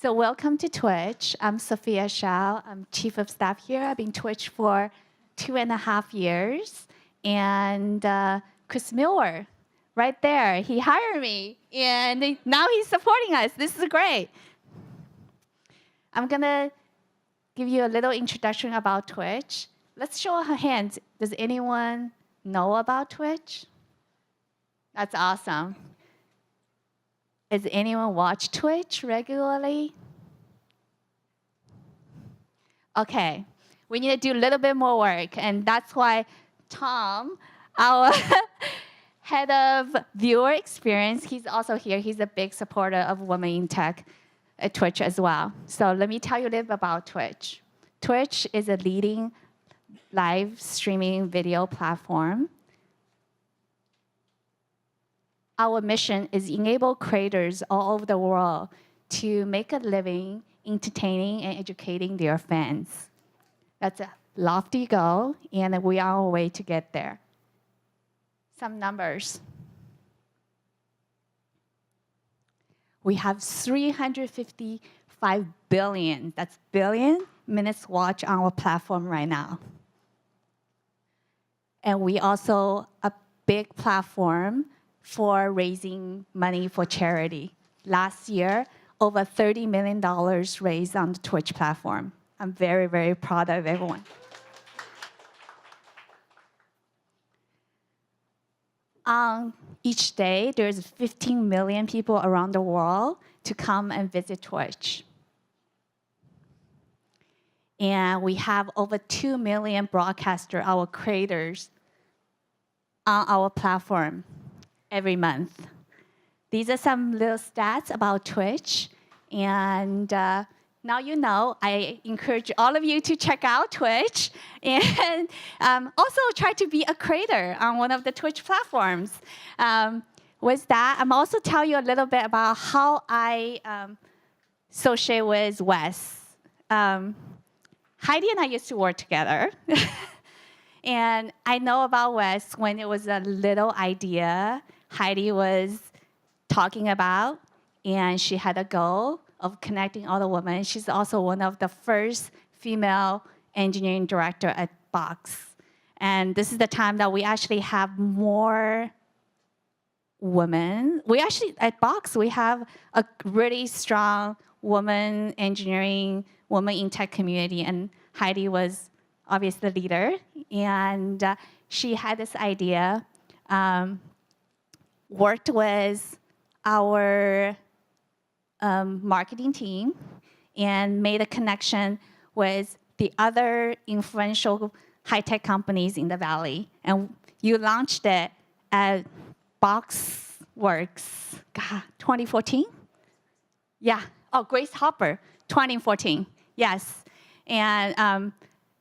So welcome to Twitch. I'm Sophia Shao. I'm Chief of Staff here. I've been Twitch for 2.5 years. And Chris Miller, right there, he hired me. And now he's supporting us. This is great. I'm going to give you a little introduction about Twitch. Let's show our hands. Does anyone know about Twitch? That's awesome. Does anyone watch Twitch regularly? Okay, we need to do a little bit more work, and that's why Tom, our head of viewer experience, he's also here. He's a big supporter of Women in Tech at Twitch as well. So let me tell you a little bit about Twitch. Twitch is a leading live streaming video platform. Our mission is enable creators all over the world to make a living entertaining and educating their fans. That's a lofty goal, and we are on our way to get there. Some numbers. We have 355 billion, that's billion, minutes watched on our platform right now. And we also a big platform for raising money for charity. Last year, over $30 million raised on the Twitch platform. I'm very, very proud of everyone. Each day, there's 15 million people around the world to come and visit Twitch. And we have over 2 million broadcasters, our creators, on our platform every month. These are some little stats about Twitch. And now you know, I encourage all of you to check out Twitch and also try to be a creator on one of the Twitch platforms. With that, I'm also tell you a little bit about how I associate with Wes. Heidi and I used to work together. And I know about Wes when it was a little idea Heidi was talking about, and she had a goal of connecting all the women. She's also one of the first female engineering director at Box. And this is the time that we actually have more women. We actually, at Box, we have a really strong woman engineering, woman in tech community, and Heidi was obviously the leader. And she had this idea, worked with our marketing team and made a connection with the other influential high-tech companies in the Valley. And you launched it at BoxWorks, 2014? Yeah, oh, Grace Hopper, 2014, yes. And,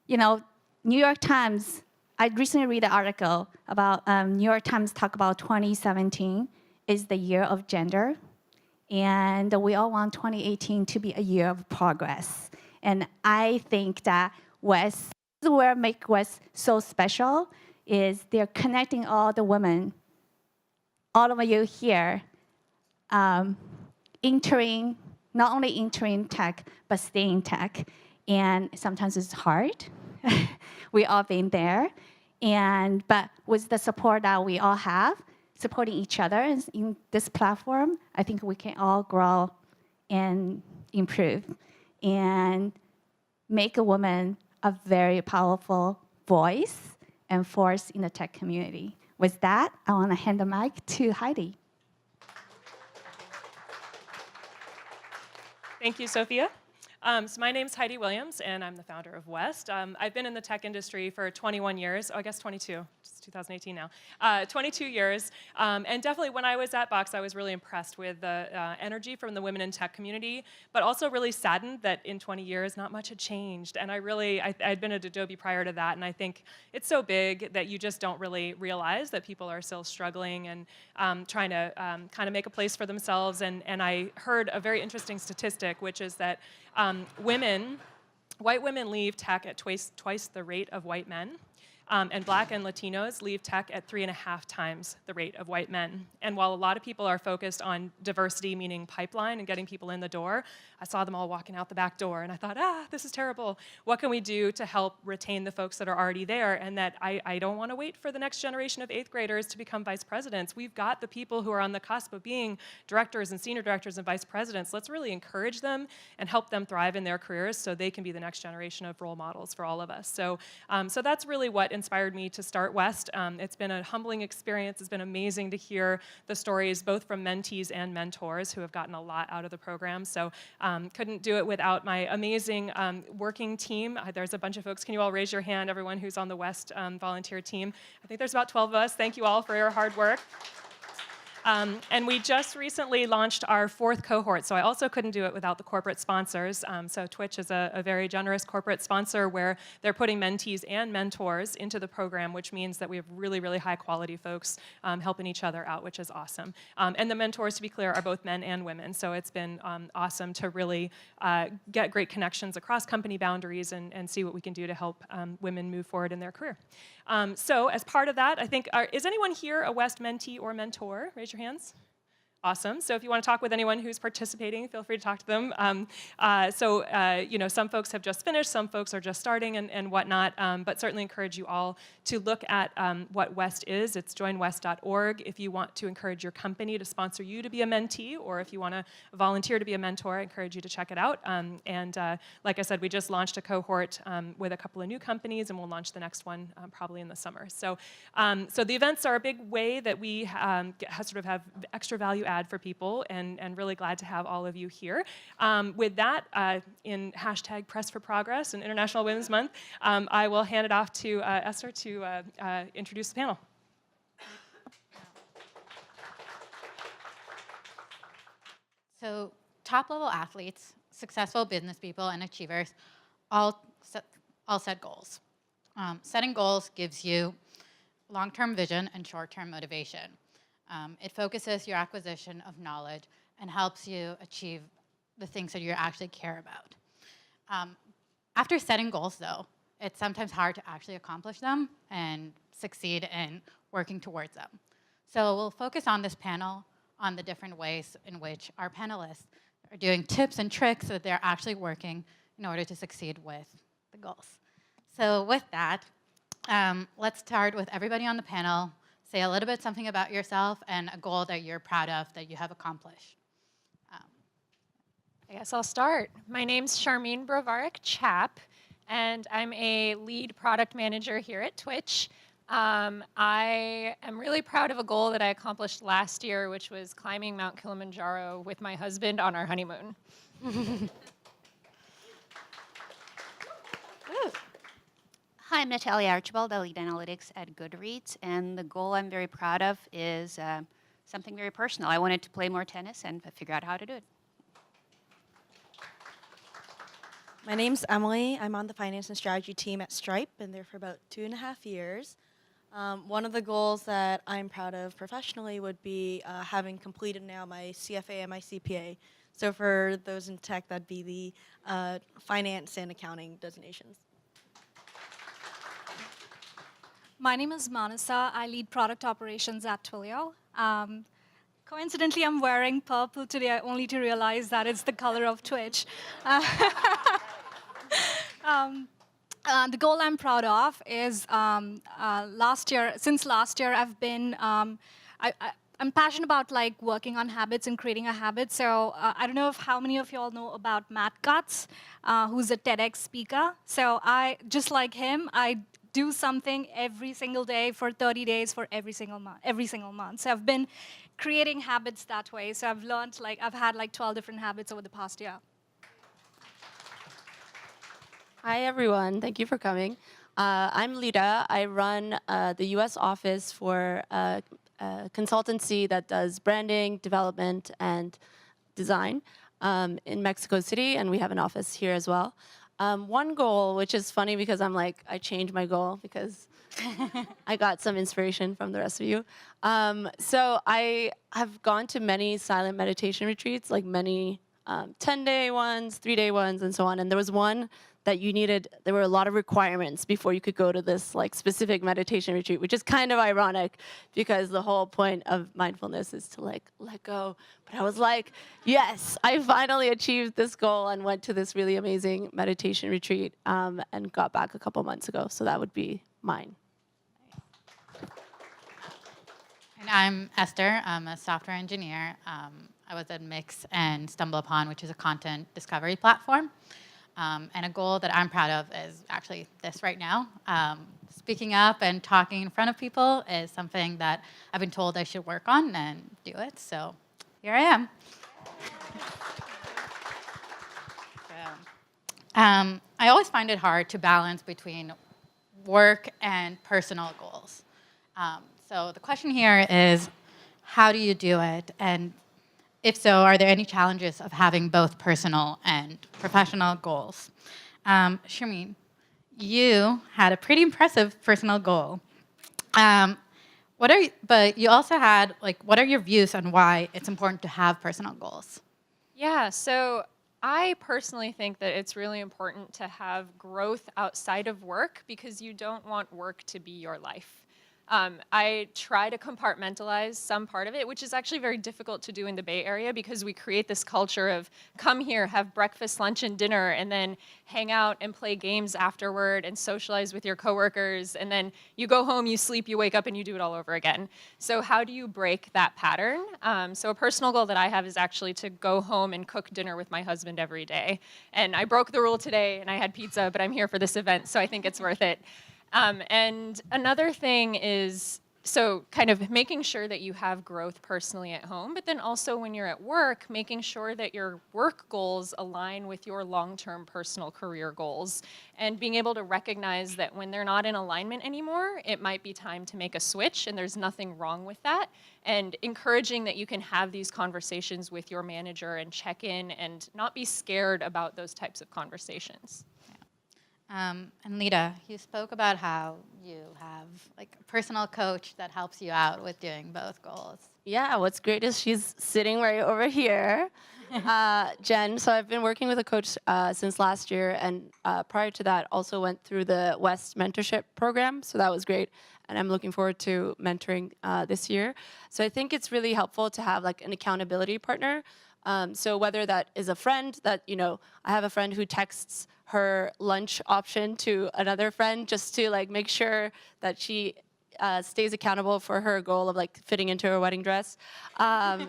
you know, New York Times, I recently read an article about New York Times talk about 2017 is the year of gender. And we all want 2018 to be a year of progress. And I think that Wes, where make Wes so special is they're connecting all the women, all of you here, entering, not only entering tech, but staying tech. And sometimes it's hard. We all been there. But with the support that we all have, supporting each other in this platform, I think we can all grow and improve and make a woman a very powerful voice and force in the tech community. With that, I want to hand the mic to Heidi. Thank you, Sophia. So my name's Heidi Williams, and I'm the founder of West. I've been in the tech industry for 21 years. Oh, I guess 22. It's 2018 now. 22 years. And definitely when I was at Box, I was really impressed with the energy from the women in tech community, but also really saddened that in 20 years, not much had changed. And I'd been at Adobe prior to that, and I think it's so big that you just don't really realize that people are still struggling and trying to kind of make a place for themselves. And I heard a very interesting statistic, which is that white women leave tech at twice the rate of white men. And Black and Latinos leave tech at 3.5 times the rate of white men. And while a lot of people are focused on diversity, meaning pipeline and getting people in the door, I saw them all walking out the back door, and I thought, this is terrible. What can we do to help retain the folks that are already there? And that I don't want to wait for the next generation of 8th graders to become vice presidents. We've got the people who are on the cusp of being directors and senior directors and vice presidents. Let's really encourage them and help them thrive in their careers so they can be the next generation of role models for all of us. So, so that's really what inspired me to start West. It's been a humbling experience. It's been amazing to hear the stories both from mentees and mentors who have gotten a lot out of the program. So couldn't do it without my amazing working team. There's a bunch of folks. Can you all raise your hand, everyone who's on the West volunteer team? I think there's about 12 of us. Thank you all for your hard work. And we just recently launched our 4th cohort, so I also couldn't do it without the corporate sponsors. So Twitch is a very generous corporate sponsor where they're putting mentees and mentors into the program, which means that we have really, really high quality folks helping each other out, which is awesome. And the mentors, to be clear, are both men and women, so it's been awesome to really get great connections across company boundaries and see what we can do to help women move forward in their career. So as part of that, I think, is anyone here a West mentee or mentor? Raise your hands. Awesome. So if you want to talk with anyone who's participating, feel free to talk to them. You know, some folks have just finished, some folks are just starting and whatnot, but certainly encourage you all to look at what West is. It's joinwest.org if you want to encourage your company to sponsor you to be a mentee, or if you want to volunteer to be a mentor, I encourage you to check it out. Like I said, we just launched a cohort with a couple of new companies, and we'll launch the next one probably in the summer. So, so the events are a big way that we sort of have extra value add for people, and really glad to have all of you here. With that, in hashtag Press for Progress and International Women's Month, I will hand it off to Esther to introduce the panel. So top-level athletes, successful business people, and achievers all set goals. Setting goals gives you long-term vision and short-term motivation. It focuses your acquisition of knowledge and helps you achieve the things that you actually care about. After setting goals, though, it's sometimes hard to actually accomplish them and succeed in working towards them. So we'll focus on this panel on the different ways in which our panelists are doing tips and tricks that they're actually working in order to succeed with the goals. So with that, let's start with everybody on the panel. Say a little bit something about yourself and a goal that you're proud of that you have accomplished. I guess I'll start. My name's Charmine Brovaric-Chap, and I'm a lead product manager here at Twitch. I am really proud of a goal that I accomplished last year, which was climbing Mount Kilimanjaro with my husband on our honeymoon. Hi, I'm Natalia Archibald. I lead analytics at Goodreads, and the goal I'm very proud of is something very personal. I wanted to play more tennis and figure out how to do it. My name's Emily. I'm on the finance and strategy team at Stripe, been there for about 2.5 years. One of the goals that I'm proud of professionally would be having completed now my CFA and my CPA. So for those in tech, that'd be the finance and accounting designations. My name is Manasa. I lead product operations at Twilio. Coincidentally, I'm wearing purple today, only to realize that it's the color of Twitch. The goal I'm proud of is since last year, I've been, I'm passionate about like working on habits and creating a habit. So I don't know how many of you all know about Matt Cutts, who's a TEDx speaker. So just like him, I do something every single day for 30 days for every single month. So I've been creating habits that way. So I've learned, like, I've had like 12 different habits over the past year. Hi, everyone. Thank you for coming. I'm Lida. I run the US office for a consultancy that does branding, development, and design in Mexico City, and we have an office here as well. One goal, which is funny because I'm like, I changed my goal because I got some inspiration from the rest of you. So I have gone to many silent meditation retreats, like many 10-day ones, 3-day ones, and so on. And there was one that there were a lot of requirements before you could go to this like specific meditation retreat, which is kind of ironic because the whole point of mindfulness is to like let go. But I was like, yes, I finally achieved this goal and went to this really amazing meditation retreat and got back a couple months ago. So that would be mine. And I'm Esther. I'm a software engineer. I was at Mix and StumbleUpon, which is a content discovery platform. And a goal that I'm proud of is actually this right now. Speaking up and talking in front of people is something that I've been told I should work on and do it. So here I am. I always find it hard to balance between work and personal goals. So the question here is, how do you do it? And if so, are there any challenges of having both personal and professional goals? Sharmeen, you had a pretty impressive personal goal. But you also had, like, what are your views on why it's important to have personal goals? Yeah, so I personally think that it's really important to have growth outside of work because you don't want work to be your life. I try to compartmentalize some part of it, which is actually very difficult to do in the Bay Area because we create this culture of come here, have breakfast, lunch, and dinner, and then hang out and play games afterward and socialize with your coworkers. And then you go home, you sleep, you wake up, and you do it all over again. So how do you break that pattern? So a personal goal that I have is actually to go home and cook dinner with my husband every day. And I broke the rule today, and I had pizza, but I'm here for this event, so I think it's worth it. And another thing is, so kind of making sure that you have growth personally at home, but then also when you're at work, making sure that your work goals align with your long-term personal career goals, and being able to recognize that when they're not in alignment anymore, it might be time to make a switch, and there's nothing wrong with that, and encouraging that you can have these conversations with your manager and check in and not be scared about those types of conversations. And Lita, you spoke about how you have like a personal coach that helps you out with doing both goals. Yeah, what's great is she's sitting right over here, Jen. So I've been working with a coach since last year, and prior to that, also went through the West Mentorship Program. So that was great, and I'm looking forward to mentoring this year. So I think it's really helpful to have like an accountability partner. So whether that is a friend that, I have a friend who texts her lunch option to another friend just to like make sure that she stays accountable for her goal of like fitting into her wedding dress.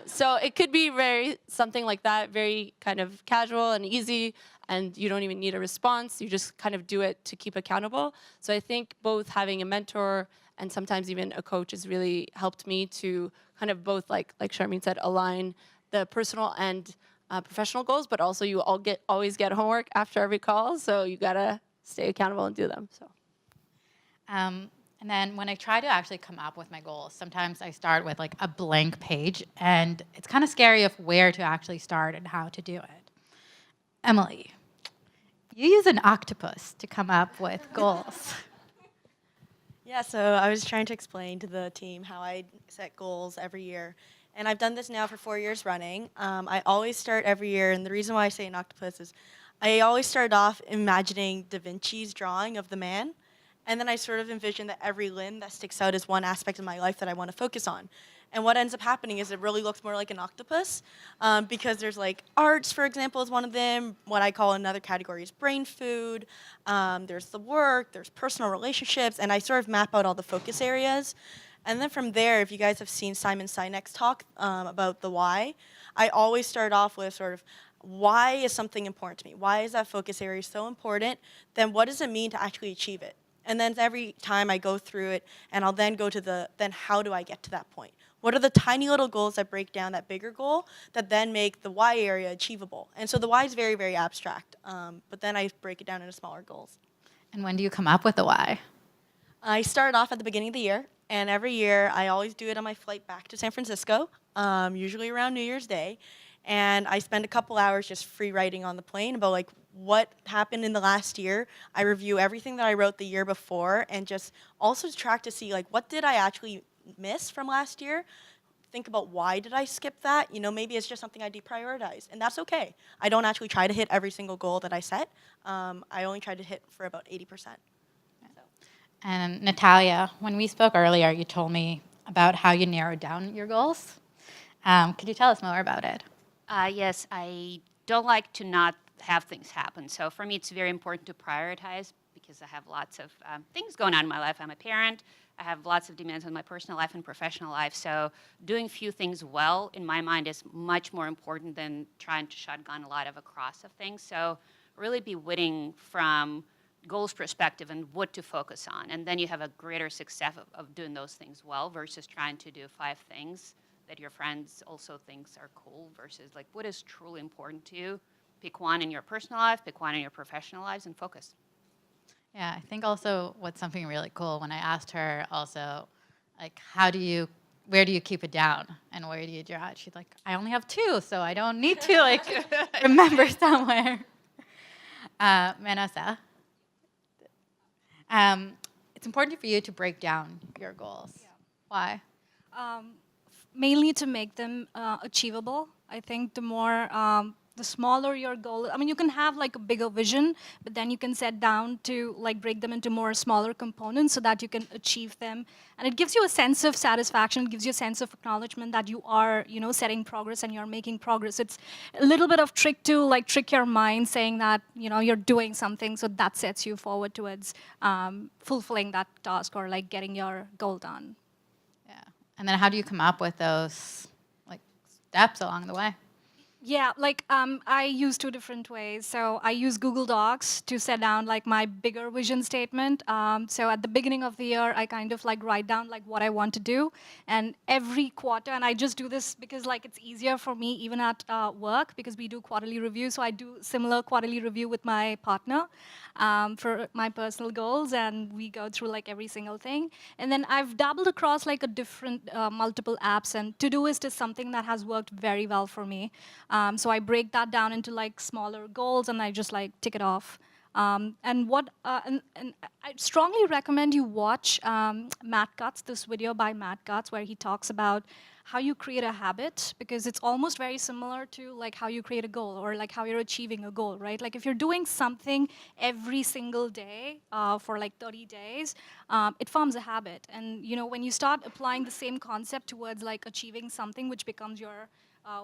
So it could be something like that, very kind of casual and easy, and you don't even need a response. You just kind of do it to keep accountable. So I think both having a mentor and sometimes even a coach has really helped me to kind of both, like Sharmeen said, align the personal and professional goals, but also you always get homework after every call, so you gotta stay accountable and do them. So, and then when I try to actually come up with my goals, sometimes I start with like a blank page, and it's kind of scary of where to actually start and how to do it. Emily, you use an octopus to come up with goals. Yeah, so I was trying to explain to the team how I set goals every year. And I've done this now for 4 years running. I always start every year, and the reason why I say an octopus is I always start off imagining Da Vinci's drawing of the man, and then I sort of envision that every limb that sticks out is one aspect of my life that I want to focus on. And what ends up happening is it really looks more like an octopus because there's like arts, for example, is one of them. What I call another category is brain food. There's the work, there's personal relationships, and I sort of map out all the focus areas. And then from there, if you guys have seen Simon Sinek's talk about the why, I always start off with sort of, why is something important to me? Why is that focus area so important? Then what does it mean to actually achieve it? And then every time I go through it, and I'll then go to then how do I get to that point? What are the tiny little goals that break down that bigger goal that then make the why area achievable? And so the why is very, very abstract, but then I break it down into smaller goals. And when do you come up with the why? I start off at the beginning of the year. And every year, I always do it on my flight back to San Francisco, usually around New Year's Day. And I spend a couple hours just free writing on the plane about like what happened in the last year. I review everything that I wrote the year before, and just also track to see like what did I actually miss from last year. think about why did I skip that. You know, maybe it's just something I deprioritized, and that's okay. I don't actually try to hit every single goal that I set. I only try to hit for about 80%. And Natalia, when we spoke earlier, you told me about how you narrowed down your goals. Could you tell us more about it? Yes, I don't like to not have things happen. So for me, it's very important to prioritize because I have lots of things going on in my life. I'm a parent. I have lots of demands on my personal life and professional life. So doing few things well, in my mind, is much more important than trying to shotgun a lot of across of things. So really be witting from goals perspective and what to focus on. And then you have a greater success of doing those things well versus trying to do 5 things that your friends also thinks are cool versus like what is truly important to you. Pick one in your personal life, pick one in your professional lives, and focus. Yeah, I think also what's something really cool when I asked her also, like, where do you keep it down and where do you draw it? She's like, I only have 2, so I don't need to like remember somewhere. Manasa, it's important for you to break down your goals. Yeah. Why? Mainly to make them achievable. I think the smaller your goal, I mean, you can have like a bigger vision, but then you can set down to like break them into more smaller components so that you can achieve them. And it gives you a sense of satisfaction, it gives you a sense of acknowledgement that you are, you know, setting progress and you're making progress. It's a little bit of trick to like trick your mind saying that, you know, you're doing something, so that sets you forward towards fulfilling that task or like getting your goal done. Yeah. And then how do you come up with those like steps along the way? Yeah, like I use 2 different ways. So I use Google Docs to set down like my bigger vision statement. So at the beginning of the year, I kind of like write down like what I want to do, and every quarter, and I just do this because like it's easier for me even at work because we do quarterly review. So I do similar quarterly review with my partner for my personal goals, and we go through like every single thing. And then I've dabbled across like a different multiple apps, and Todoist is something that has worked very well for me. So I break that down into like smaller goals, and I just like tick it off. And I strongly recommend you watch Matt Cutts, this video by Matt Cutts, where he talks about how you create a habit, because it's almost very similar to like how you create a goal or like how you're achieving a goal, right? Like if you're doing something every single day for like 30 days, it forms a habit. And you know, when you start applying the same concept towards like achieving something, which becomes your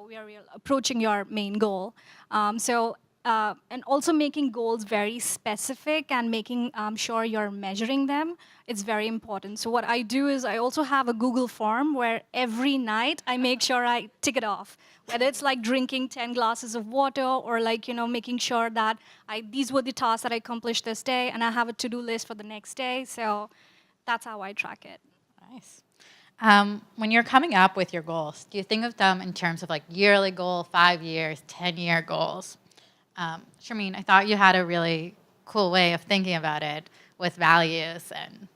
where we're approaching your main goal. And also making goals very specific and making sure you're measuring them, it's very important. So what I do is I also have a Google form where every night I make sure I tick it off. Whether it's like drinking 10 glasses of water or like, you know, making sure that these were the tasks that I accomplished this day, and I have a to-do list for the next day. So that's how I track it. Nice. When you're coming up with your goals, do you think of them in terms of like yearly goal, 5 years, 10-year goals? Sharmeen, I thought you had a really cool way of thinking about it with values and.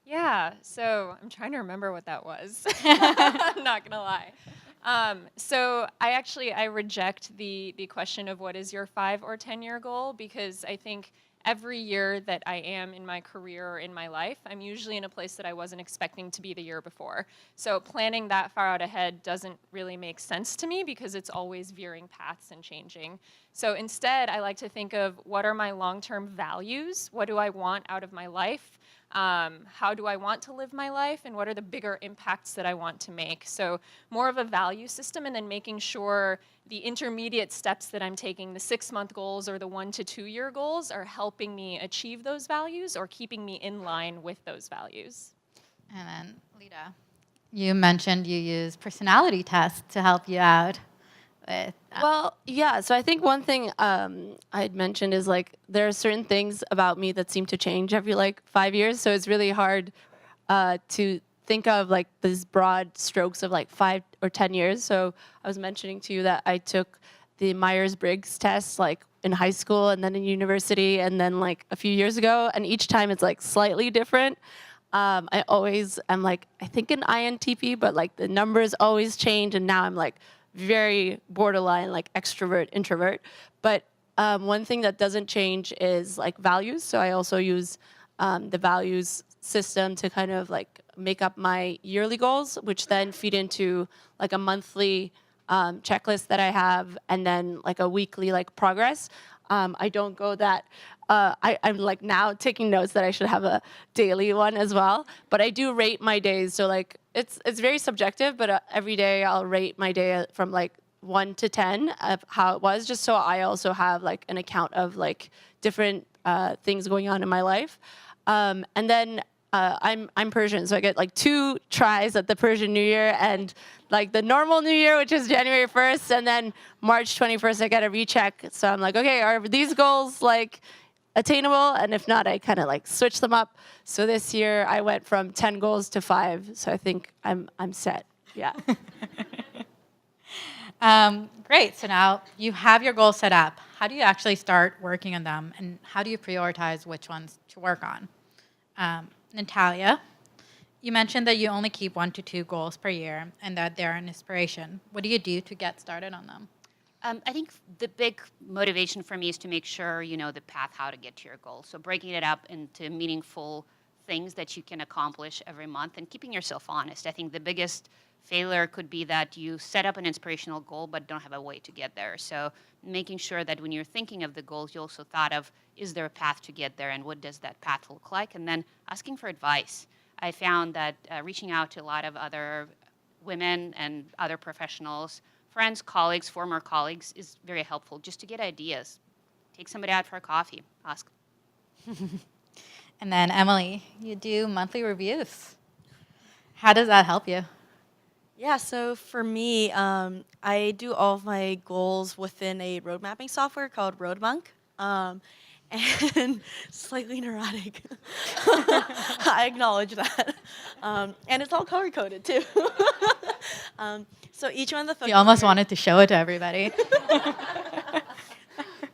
Yeah, so I'm trying to remember what that was. I'm not gonna lie. So I reject the question of what is your 5 or 10-year goal, because I think every year that I am in my career or in my life, I'm usually in a place that I wasn't expecting to be the year before. So planning that far out ahead doesn't really make sense to me because it's always veering paths and changing. So instead, I like to think of what are my long-term values? What do I want out of my life? How do I want to live my life, and what are the bigger impacts that I want to make? So more of a value system, and then making sure the intermediate steps that I'm taking, the 6-month goals or the 1 to 2 year goals, are helping me achieve those values or keeping me in line with those values. And then Lita, you mentioned you use personality tests to help you out with that. Well, yeah. So I think one thing I'd mentioned is like there are certain things about me that seem to change every like 5 years. So it's really hard to think of like these broad strokes of like 5 or 10 years. So I was mentioning to you that I took the Myers-Briggs test like in high school and then in university and then like a few years ago. And each time it's like slightly different. I always am like, I think an INTP, but like the numbers always change. And now I'm like very borderline, like extrovert, introvert. But one thing that doesn't change is like values. So I also use the values system to kind of like make up my yearly goals, which then feed into like a monthly checklist that I have, and then like a weekly like progress. I don't go that. I'm like now taking notes that I should have a daily one as well. But I do rate my days. So like it's very subjective. But every day I'll rate my day from like 1 to 10 of how it was, just so I also have like an account of like different things going on in my life. And then I'm Persian, so I get like 2 tries at the Persian New Year and like the normal New Year, which is January 1st, and then March 21st I get a recheck. So I'm like, okay, are these goals like attainable? And if not, I kind of like switch them up. So this year I went from 10 goals to 5. So I think I'm set. Yeah. Great. So now you have your goals set up. How do you actually start working on them, and how do you prioritize which ones to work on? Natalia, you mentioned that you only keep 1 to 2 goals per year and that they're an inspiration. What do you do to get started on them? I think the big motivation for me is to make sure you know the path how to get to your goal. So breaking it up into meaningful things that you can accomplish every month and keeping yourself honest. I think the biggest failure could be that you set up an inspirational goal but don't have a way to get there. So making sure that when you're thinking of the goals, you also thought of, is there a path to get there and what does that path look like? And then asking for advice. I found that reaching out to a lot of other women and other professionals, friends, colleagues, former colleagues, is very helpful just to get ideas. Take somebody out for a coffee, ask. And then Emily, you do monthly reviews. How does that help you? Yeah, so for me, I do all of my goals within a road mapping software called Roadmonk. And slightly neurotic. I acknowledge that. And it's all color coded too. So each one of the focus You almost areas- wanted to show it to everybody.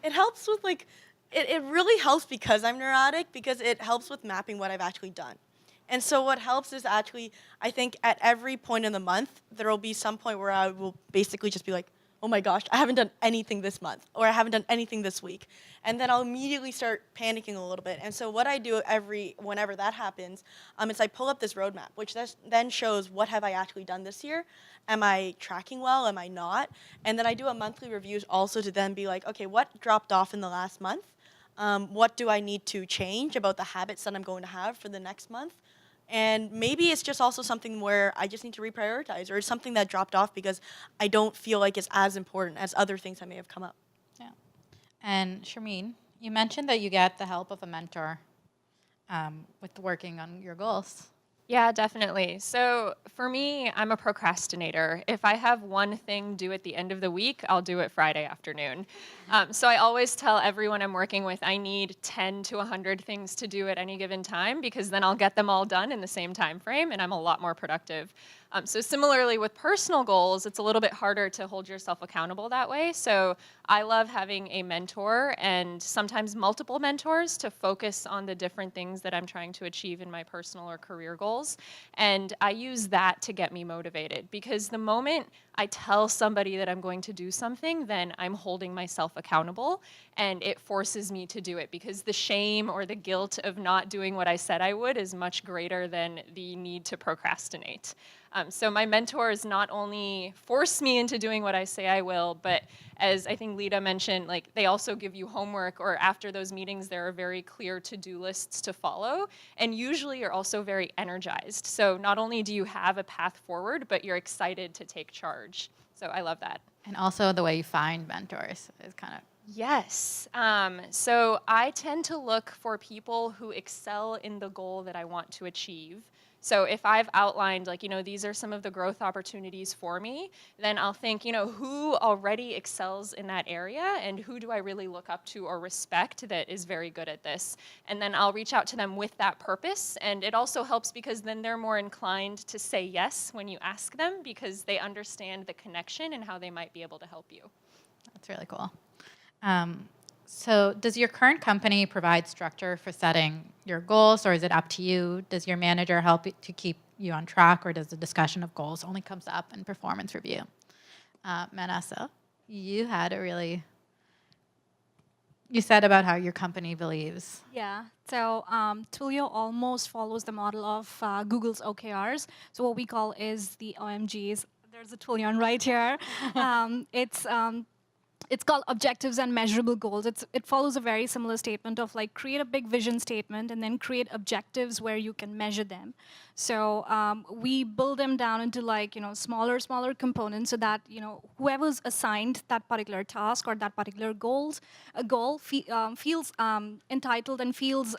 It helps with like, it really helps because I'm neurotic, because it helps with mapping what I've actually done. And so what helps is actually, I think at every point in the month, there will be some point where I will basically just be like, oh my gosh, I haven't done anything this month, or I haven't done anything this week. And then I'll immediately start panicking a little bit. And so what I do whenever that happens, is I pull up this roadmap, which then shows what have I actually done this year. Am I tracking well? Am I not? And then I do a monthly review also to then be like, okay, what dropped off in the last month? What do I need to change about the habits that I'm going to have for the next month? And maybe it's just also something where I just need to reprioritize, or it's something that dropped off because I don't feel like it's as important as other things that may have come up. Yeah. And Sharmeen, you mentioned that you get the help of a mentor with working on your goals. Yeah, definitely. So for me, I'm a procrastinator. If I have one thing due at the end of the week, I'll do it Friday afternoon. So I always tell everyone I'm working with I need 10 to 100 things to do at any given time, because then I'll get them all done in the same time frame and I'm a lot more productive. So similarly with personal goals, it's a little bit harder to hold yourself accountable that way. So I love having a mentor and sometimes multiple mentors to focus on the different things that I'm trying to achieve in my personal or career goals. And I use that to get me motivated, because the moment I tell somebody that I'm going to do something, then I'm holding myself accountable, and it forces me to do it, because the shame or the guilt of not doing what I said I would is much greater than the need to procrastinate. So my mentors not only force me into doing what I say I will, but as I think Lida mentioned, like they also give you homework, or after those meetings there are very clear to-do lists to follow, and usually you're also very energized. So not only do you have a path forward, but you're excited to take charge. So I love that. And also the way you find mentors is kind of... Yes. So I tend to look for people who excel in the goal that I want to achieve. So if I've outlined, like, these are some of the growth opportunities for me, then I'll think, who already excels in that area, and who do I really look up to or respect that is very good at this? And then I'll reach out to them with that purpose. And it also helps because then they're more inclined to say yes when you ask them, because they understand the connection and how they might be able to help you. That's really cool. So does your current company provide structure for setting your goals, or is it up to you? Does your manager help to keep you on track, or does the discussion of goals only comes up in performance review? Manasa, you had a really you said about how your company believes. Yeah. So Twilio almost follows the model of Google's OKRs. So what we call is the OMGs. There's a Twilion right here. It's called objectives and measurable goals. It follows a very similar statement of like create a big vision statement and then create objectives where you can measure them. So we build them down into like smaller components so that whoever's assigned that particular task or that particular goal feels entitled and feels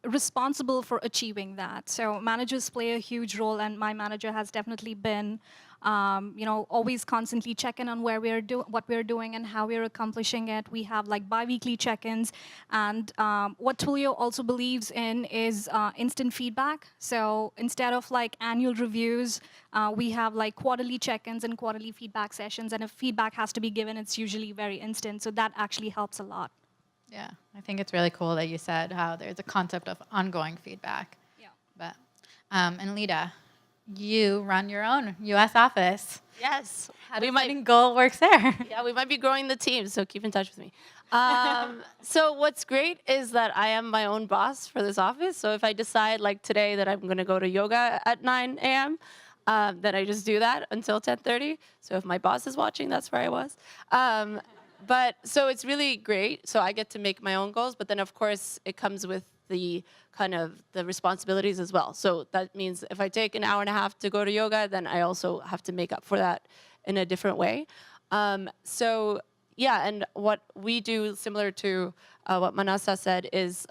responsible for achieving that. So managers play a huge role, and my manager has definitely been, always constantly checking on what we're doing and how we're accomplishing it. We have like bi-weekly check-ins, and what Twilio also believes in is instant feedback. So instead of like annual reviews, we have like quarterly check-ins and quarterly feedback sessions, and if feedback has to be given, it's usually very instant. So that actually helps a lot. Yeah, I think it's really cool that you said how there's a concept of ongoing feedback. Yeah. But and Lida, you run your own U.S. office. Yes. How do marketing goal works there? Yeah, we might be growing the team, so keep in touch with me. So what's great is that I am my own boss for this office. So if I decide like today that I'm going to go to yoga at 9 a.m., then I just do that until 10:30. So if my boss is watching, that's where I was. But so it's really great. So I get to make my own goals, but then of course it comes with the kind of the responsibilities as well. So that means if I take an hour and a half to go to yoga, then I also have to make up for that in a different way. So yeah, and what we do similar to what Manasa said is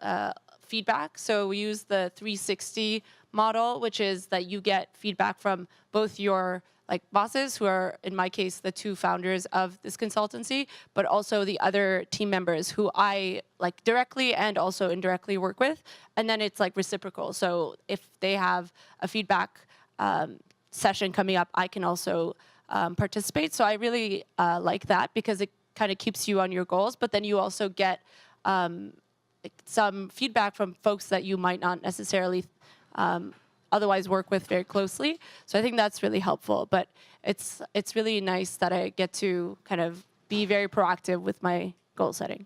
feedback. So we use the 360 model, which is that you get feedback from both your like bosses, who are, in my case, the two founders of this consultancy, but also the other team members who I like directly and also indirectly work with. And then it's like reciprocal. So if they have a feedback session coming up, I can also participate. So I really like that because it kind of keeps you on your goals, but then you also get some feedback from folks that you might not necessarily otherwise work with very closely. So I think that's really helpful. But it's really nice that I get to kind of be very proactive with my goal setting.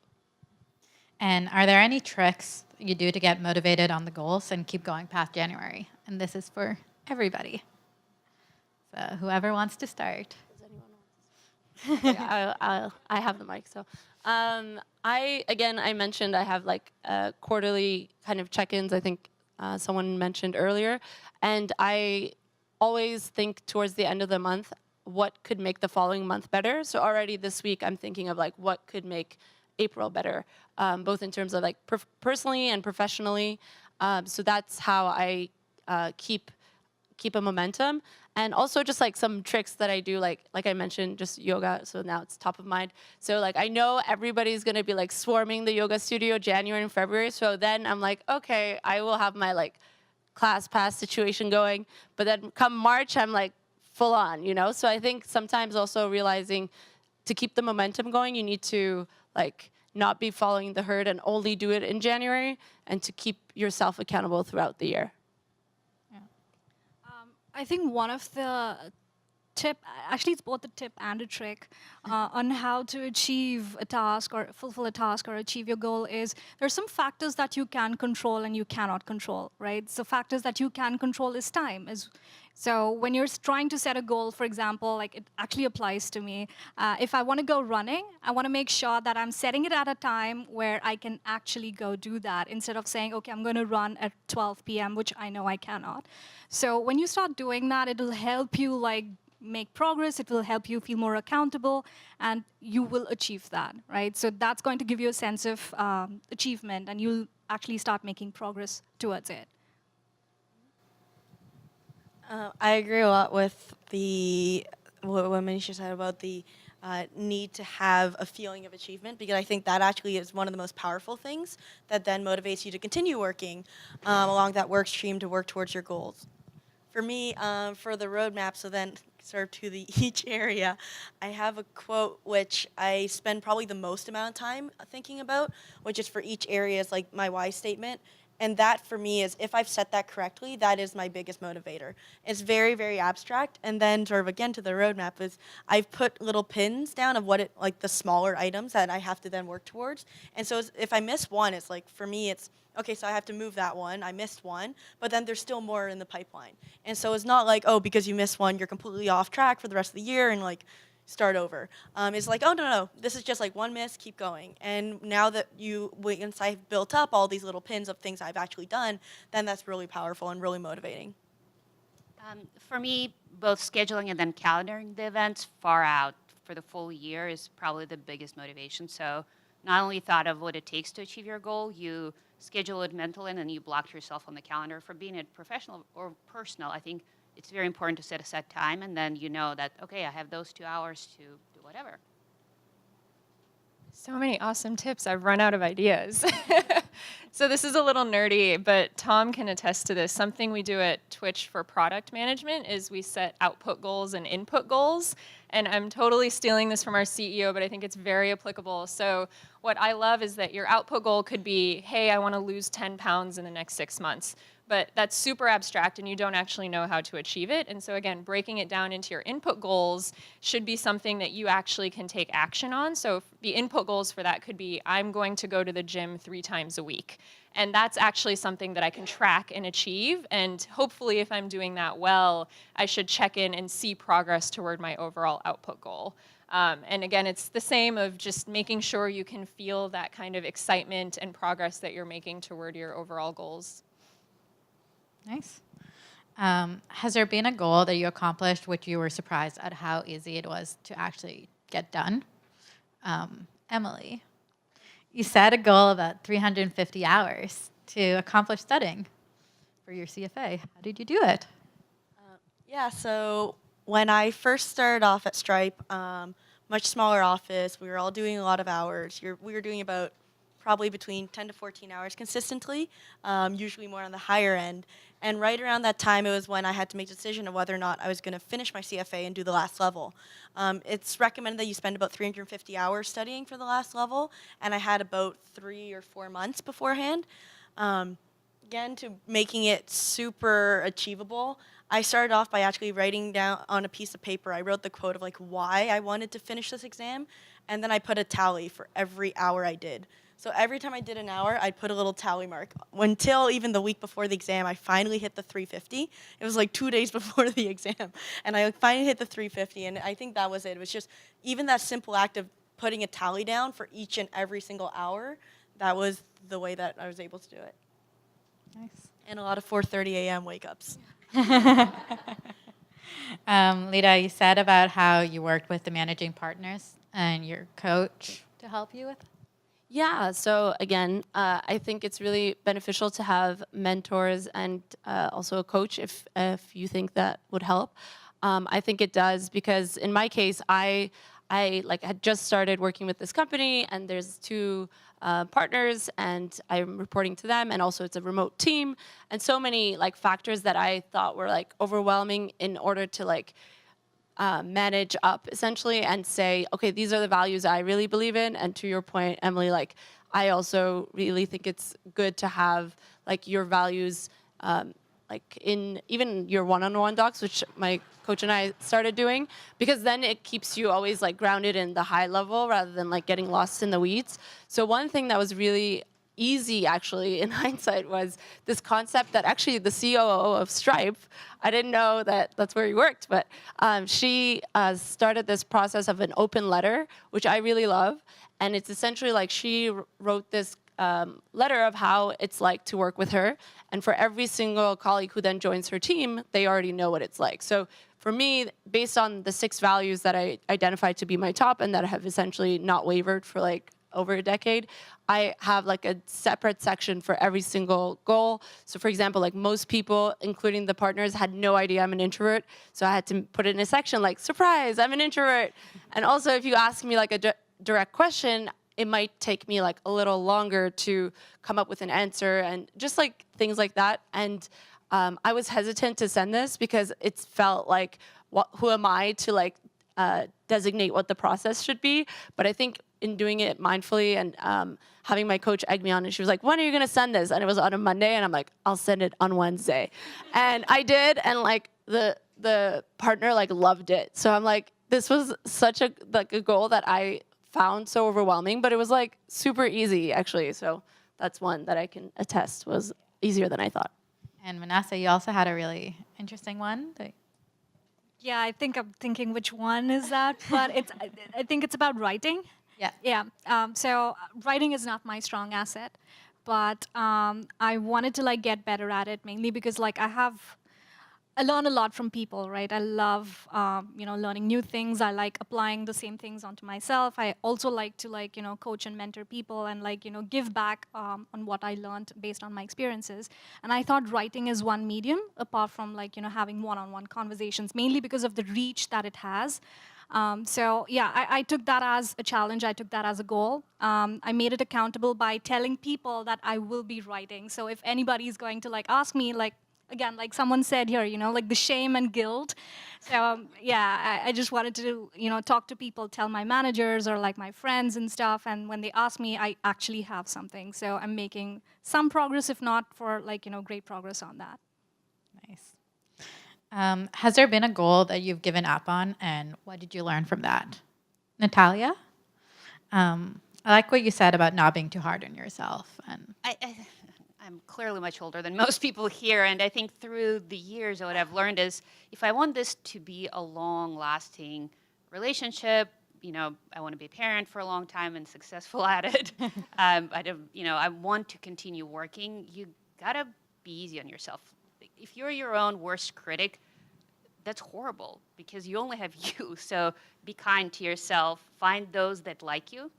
And are there any tricks you do to get motivated on the goals and keep going past January? And this is for everybody. So whoever wants to start. Does anyone want to start? I have the mic. So I mentioned I have like quarterly kind of check-ins. I think someone mentioned earlier. And I always think towards the end of the month, what could make the following month better? So already this week, I'm thinking of like what could make April better, both in terms of like personally and professionally. So that's how I keep a momentum. And also just like some tricks that I do, like I mentioned, just yoga. So now it's top of mind. So like I know everybody's gonna be like swarming the yoga studio January and February. So then I'm like, okay, I will have my like class pass situation going. But then come March, I'm like full on, So I think sometimes also realizing to keep the momentum going, you need to like not be following the herd and only do it in January, and to keep yourself accountable throughout the year. I think one of the actually it's both a tip and a trick on how to achieve a task or fulfill a task or achieve your goal is there are some factors that you can control and you cannot control, right? So factors that you can control is time. So when you're trying to set a goal, for example, like it actually applies to me. If I want to go running, I want to make sure that I'm setting it at a time where I can actually go do that instead of saying, okay, I'm going to run at 12 p.m., which I know I cannot. So when you start doing that, it'll help you like make progress. It will help you feel more accountable, and you will achieve that, right? So that's going to give you a sense of achievement, and you'll actually start making progress towards it. I agree a lot with what Manisha said about the need to have a feeling of achievement, because I think that actually is one of the most powerful things that then motivates you to continue working along that work stream to work towards your goals. For me, for the roadmap, so then serve to each area, I have a quote which I spend probably the most amount of time thinking about, which is for each area is like my why statement. And that for me is, if I've set that correctly, that is my biggest motivator. It's very, very abstract. And then sort of again to the roadmap is I've put little pins down of what it, like the smaller items that I have to then work towards. And so if I miss one, it's like, for me, it's, okay, so I have to move that one. I missed one, but then there's still more in the pipeline. And so it's not like, oh, because you missed one, you're completely off track for the rest of the year and like start over. It's like, oh, no, this is just like one miss, keep going. And now that once I've built up all these little pins of things I've actually done, then that's really powerful and really motivating. For me, both scheduling and then calendaring the events far out for the full year is probably the biggest motivation. So not only thought of what it takes to achieve your goal, you schedule it mentally and then you block yourself on the calendar. For being it professional or personal, I think it's very important to set aside time, and then you know that, okay, I have those 2 hours to do whatever. So many awesome tips. I've run out of ideas. So this is a little nerdy, but Tom can attest to this. Something we do at Twitch for product management is we set output goals and input goals. And I'm totally stealing this from our CEO, but I think it's very applicable. So what I love is that your output goal could be, hey, I want to lose 10 pounds in the next 6 months. But that's super abstract and you don't actually know how to achieve it. And so again, breaking it down into your input goals should be something that you actually can take action on. So the input goals for that could be, I'm going to go to the gym 3 times a week. And that's actually something that I can track and achieve. And hopefully if I'm doing that well, I should check in and see progress toward my overall output goal. And again, it's the same of just making sure you can feel that kind of excitement and progress that you're making toward your overall goals. Nice. Has there been a goal that you accomplished which you were surprised at how easy it was to actually get done? Emily, you set a goal about 350 hours to accomplish studying for your CFA. How did you do it? Yeah, so when I first started off at Stripe, much smaller office, we were all doing a lot of hours. We were doing about probably between 10 to 14 hours consistently, usually more on the higher end. And right around that time, it was when I had to make a decision of whether or not I was going to finish my CFA and do the last level. It's recommended that you spend about 350 hours studying for the last level, and I had about 3 or 4 months beforehand. Again, to making it super achievable, I started off by actually writing down on a piece of paper, I wrote the quote of like why I wanted to finish this exam, and then I put a tally for every hour I did. So every time I did an hour, I'd put a little tally mark. Until even the week before the exam, I finally hit the 350. It was like 2 days before the exam, and I finally hit the 350, and I think that was it. It was just even that simple act of putting a tally down for each and every single hour, that was the way that I was able to do it. Nice. And a lot of 4:30 a.m. wake-ups. Lida, you said about how you worked with the managing partners and your coach to help you with. Yeah, so again, I think it's really beneficial to have mentors and also a coach if you think that would help. I think it does because in my case, I like had just started working with this company and there's 2 partners and I'm reporting to them and also it's a remote team and so many like factors that I thought were like overwhelming in order to like manage up essentially and say, okay, these are the values I really believe in. And to your point, Emily, like I also really think it's good to have like your values like in even your one-on-one docs, which my coach and I started doing, because then it keeps you always like grounded in the high level rather than like getting lost in the weeds. So one thing that was really easy actually in hindsight was this concept that actually the COO of Stripe, I didn't know that that's where he worked, but she started this process of an open letter, which I really love. And it's essentially like she wrote this letter of how it's like to work with her. And for every single colleague who then joins her team, they already know what it's like. So for me, based on the 6 values that I identified to be my top and that have essentially not wavered for like over a decade, I have like a separate section for every single goal. So for example, like most people, including the partners, had no idea I'm an introvert. So I had to put it in a section like, surprise, I'm an introvert. And also if you ask me like a direct question, it might take me like a little longer to come up with an answer and just like things like that. And I was hesitant to send this because it felt like, who am I to like designate what the process should be? But I think in doing it mindfully and having my coach egg me on, and she was like, "When are you gonna send this?" And it was on a Monday, and I'm like, "I'll send it on Wednesday," and I did, and like the partner like loved it. So I'm like, this was such a goal that I found so overwhelming, but it was like super easy actually. So that's one that I can attest was easier than I thought. And Vanessa, you also had a really interesting one. Yeah, I think I'm thinking which one is that, but I think it's about writing. Yeah. Yeah. So writing is not my strong asset, but I wanted to like get better at it mainly because like I learn a lot from people, right? I love, learning new things. I like applying the same things onto myself. I also like to coach and mentor people and give back on what I learned based on my experiences. And I thought writing is one medium apart from having one-on-one conversations, mainly because of the reach that it has. So yeah, I took that as a challenge. I took that as a goal. I made it accountable by telling people that I will be writing. So if anybody is going to ask me again, like someone said here, like the shame and guilt. So yeah, I just wanted to, talk to people, tell my managers or like my friends and stuff. And when they ask me, I actually have something. So I'm making some progress, if not for great progress on that. Nice. Has there been a goal that you've given up on, and what did you learn from that? Natalia? I like what you said about not being too hard on yourself. And I'm clearly much older than most people here, and I think through the years, what I've learned is if I want this to be a long-lasting relationship, I want to be a parent for a long time and successful at it. I want to continue working. You gotta be easy on yourself. If you're your own worst critic, that's horrible because you only have you. So be kind to yourself. Find those that like you.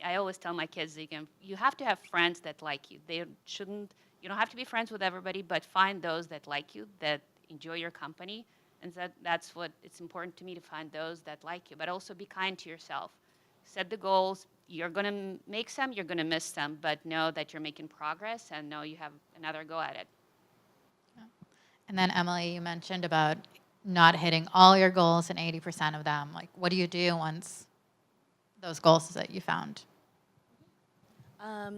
I always tell my kids, you have to have friends that like you. You don't have to be friends with everybody, but find those that like you, that enjoy your company. And that's what it's important to me, to find those that like you. But also be kind to yourself. Set the goals. You're going to make some, you're going to miss some, but know that you're making progress and know you have another go at it. And then Emily, you mentioned about not hitting all your goals and 80% of them. Like, what do you do once those goals that you found?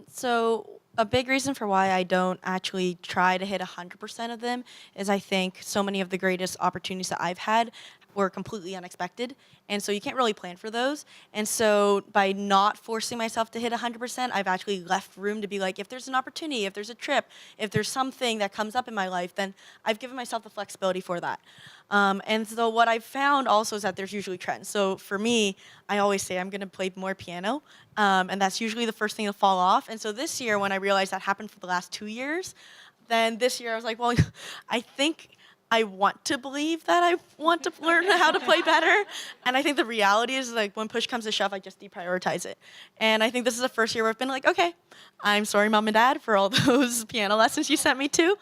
So a big reason for why I don't actually try to hit 100% of them is I think so many of the greatest opportunities that I've had were completely unexpected. And so you can't really plan for those. And so by not forcing myself to hit 100%, I've actually left room to be like, if there's an opportunity, if there's a trip, if there's something that comes up in my life, then I've given myself the flexibility for that. And so what I've found also is that there's usually trends. So for me, I always say I'm going to play more piano, and that's usually the first thing to fall off. And so this year, when I realized that happened for the last 2 years, then this year I was like, well, I think I want to believe that I want to learn how to play better. And I think the reality is, like, when push comes to shove, I just deprioritize it. And I think this is the first year where I've been like, okay, I'm sorry, Mom and Dad, for all those piano lessons you sent me to,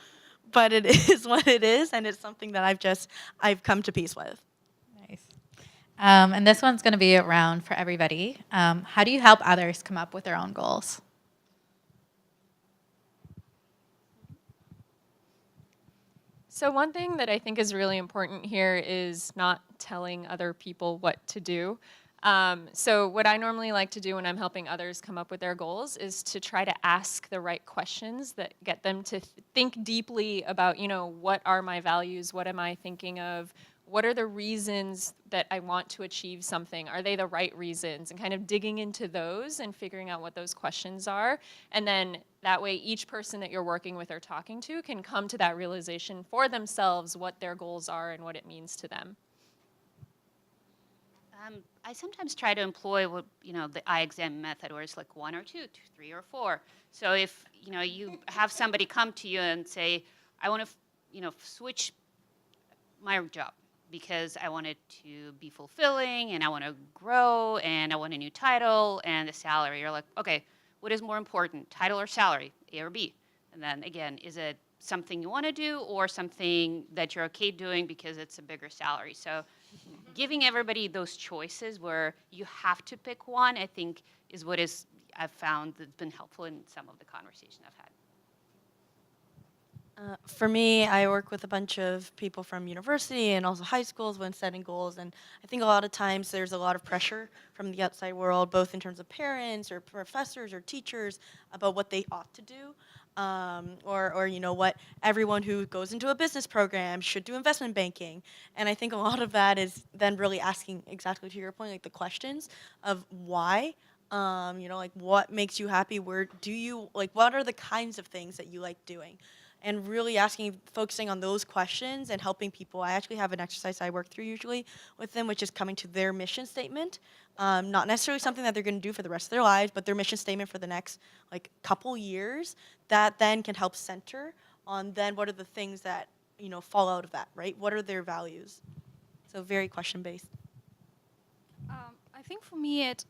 but it is what it is, and it's something that I've come to peace with. Nice. And this one's going to be around for everybody. How do you help others come up with their own goals? So one thing that I think is really important here is not telling other people what to do. So what I normally like to do when I'm helping others come up with their goals is to try to ask the right questions that get them to think deeply about, what are my values? What am I thinking of? What are the reasons that I want to achieve something? Are they the right reasons? And kind of digging into those and figuring out what those questions are. And then that way each person that you're working with or talking to can come to that realization for themselves what their goals are and what it means to them. I sometimes try to employ the iExam method, where it's like 1 or 2, 3 or 4. So if you have somebody come to you and say, I want to switch my job because I want it to be fulfilling and I want to grow and I want a new title and a salary. You're like, okay, what is more important, title or salary, A or B? And then again, is it something you want to do or something that you're okay doing because it's a bigger salary? So giving everybody those choices where you have to pick one, I think, is what I've found that's been helpful in some of the conversation I've had. For me, I work with a bunch of people from university and also high schools when setting goals, and I think a lot of times there's a lot of pressure from the outside world, both in terms of parents or professors or teachers, about what they ought to do, or you know what everyone who goes into a business program should do investment banking, and I think a lot of that is then really asking exactly to your point, like the questions of why. You know, like what makes you happy? Where do you like? What are the kinds of things that you like doing? And really asking, focusing on those questions and helping people. I actually have an exercise I work through usually with them, which is coming to their mission statement. Not necessarily something that they're going to do for the rest of their lives, but their mission statement for the next like couple years. That then can help center on then what are the things that you know fall out of that, right? What are their values? So very question based. I think for me, it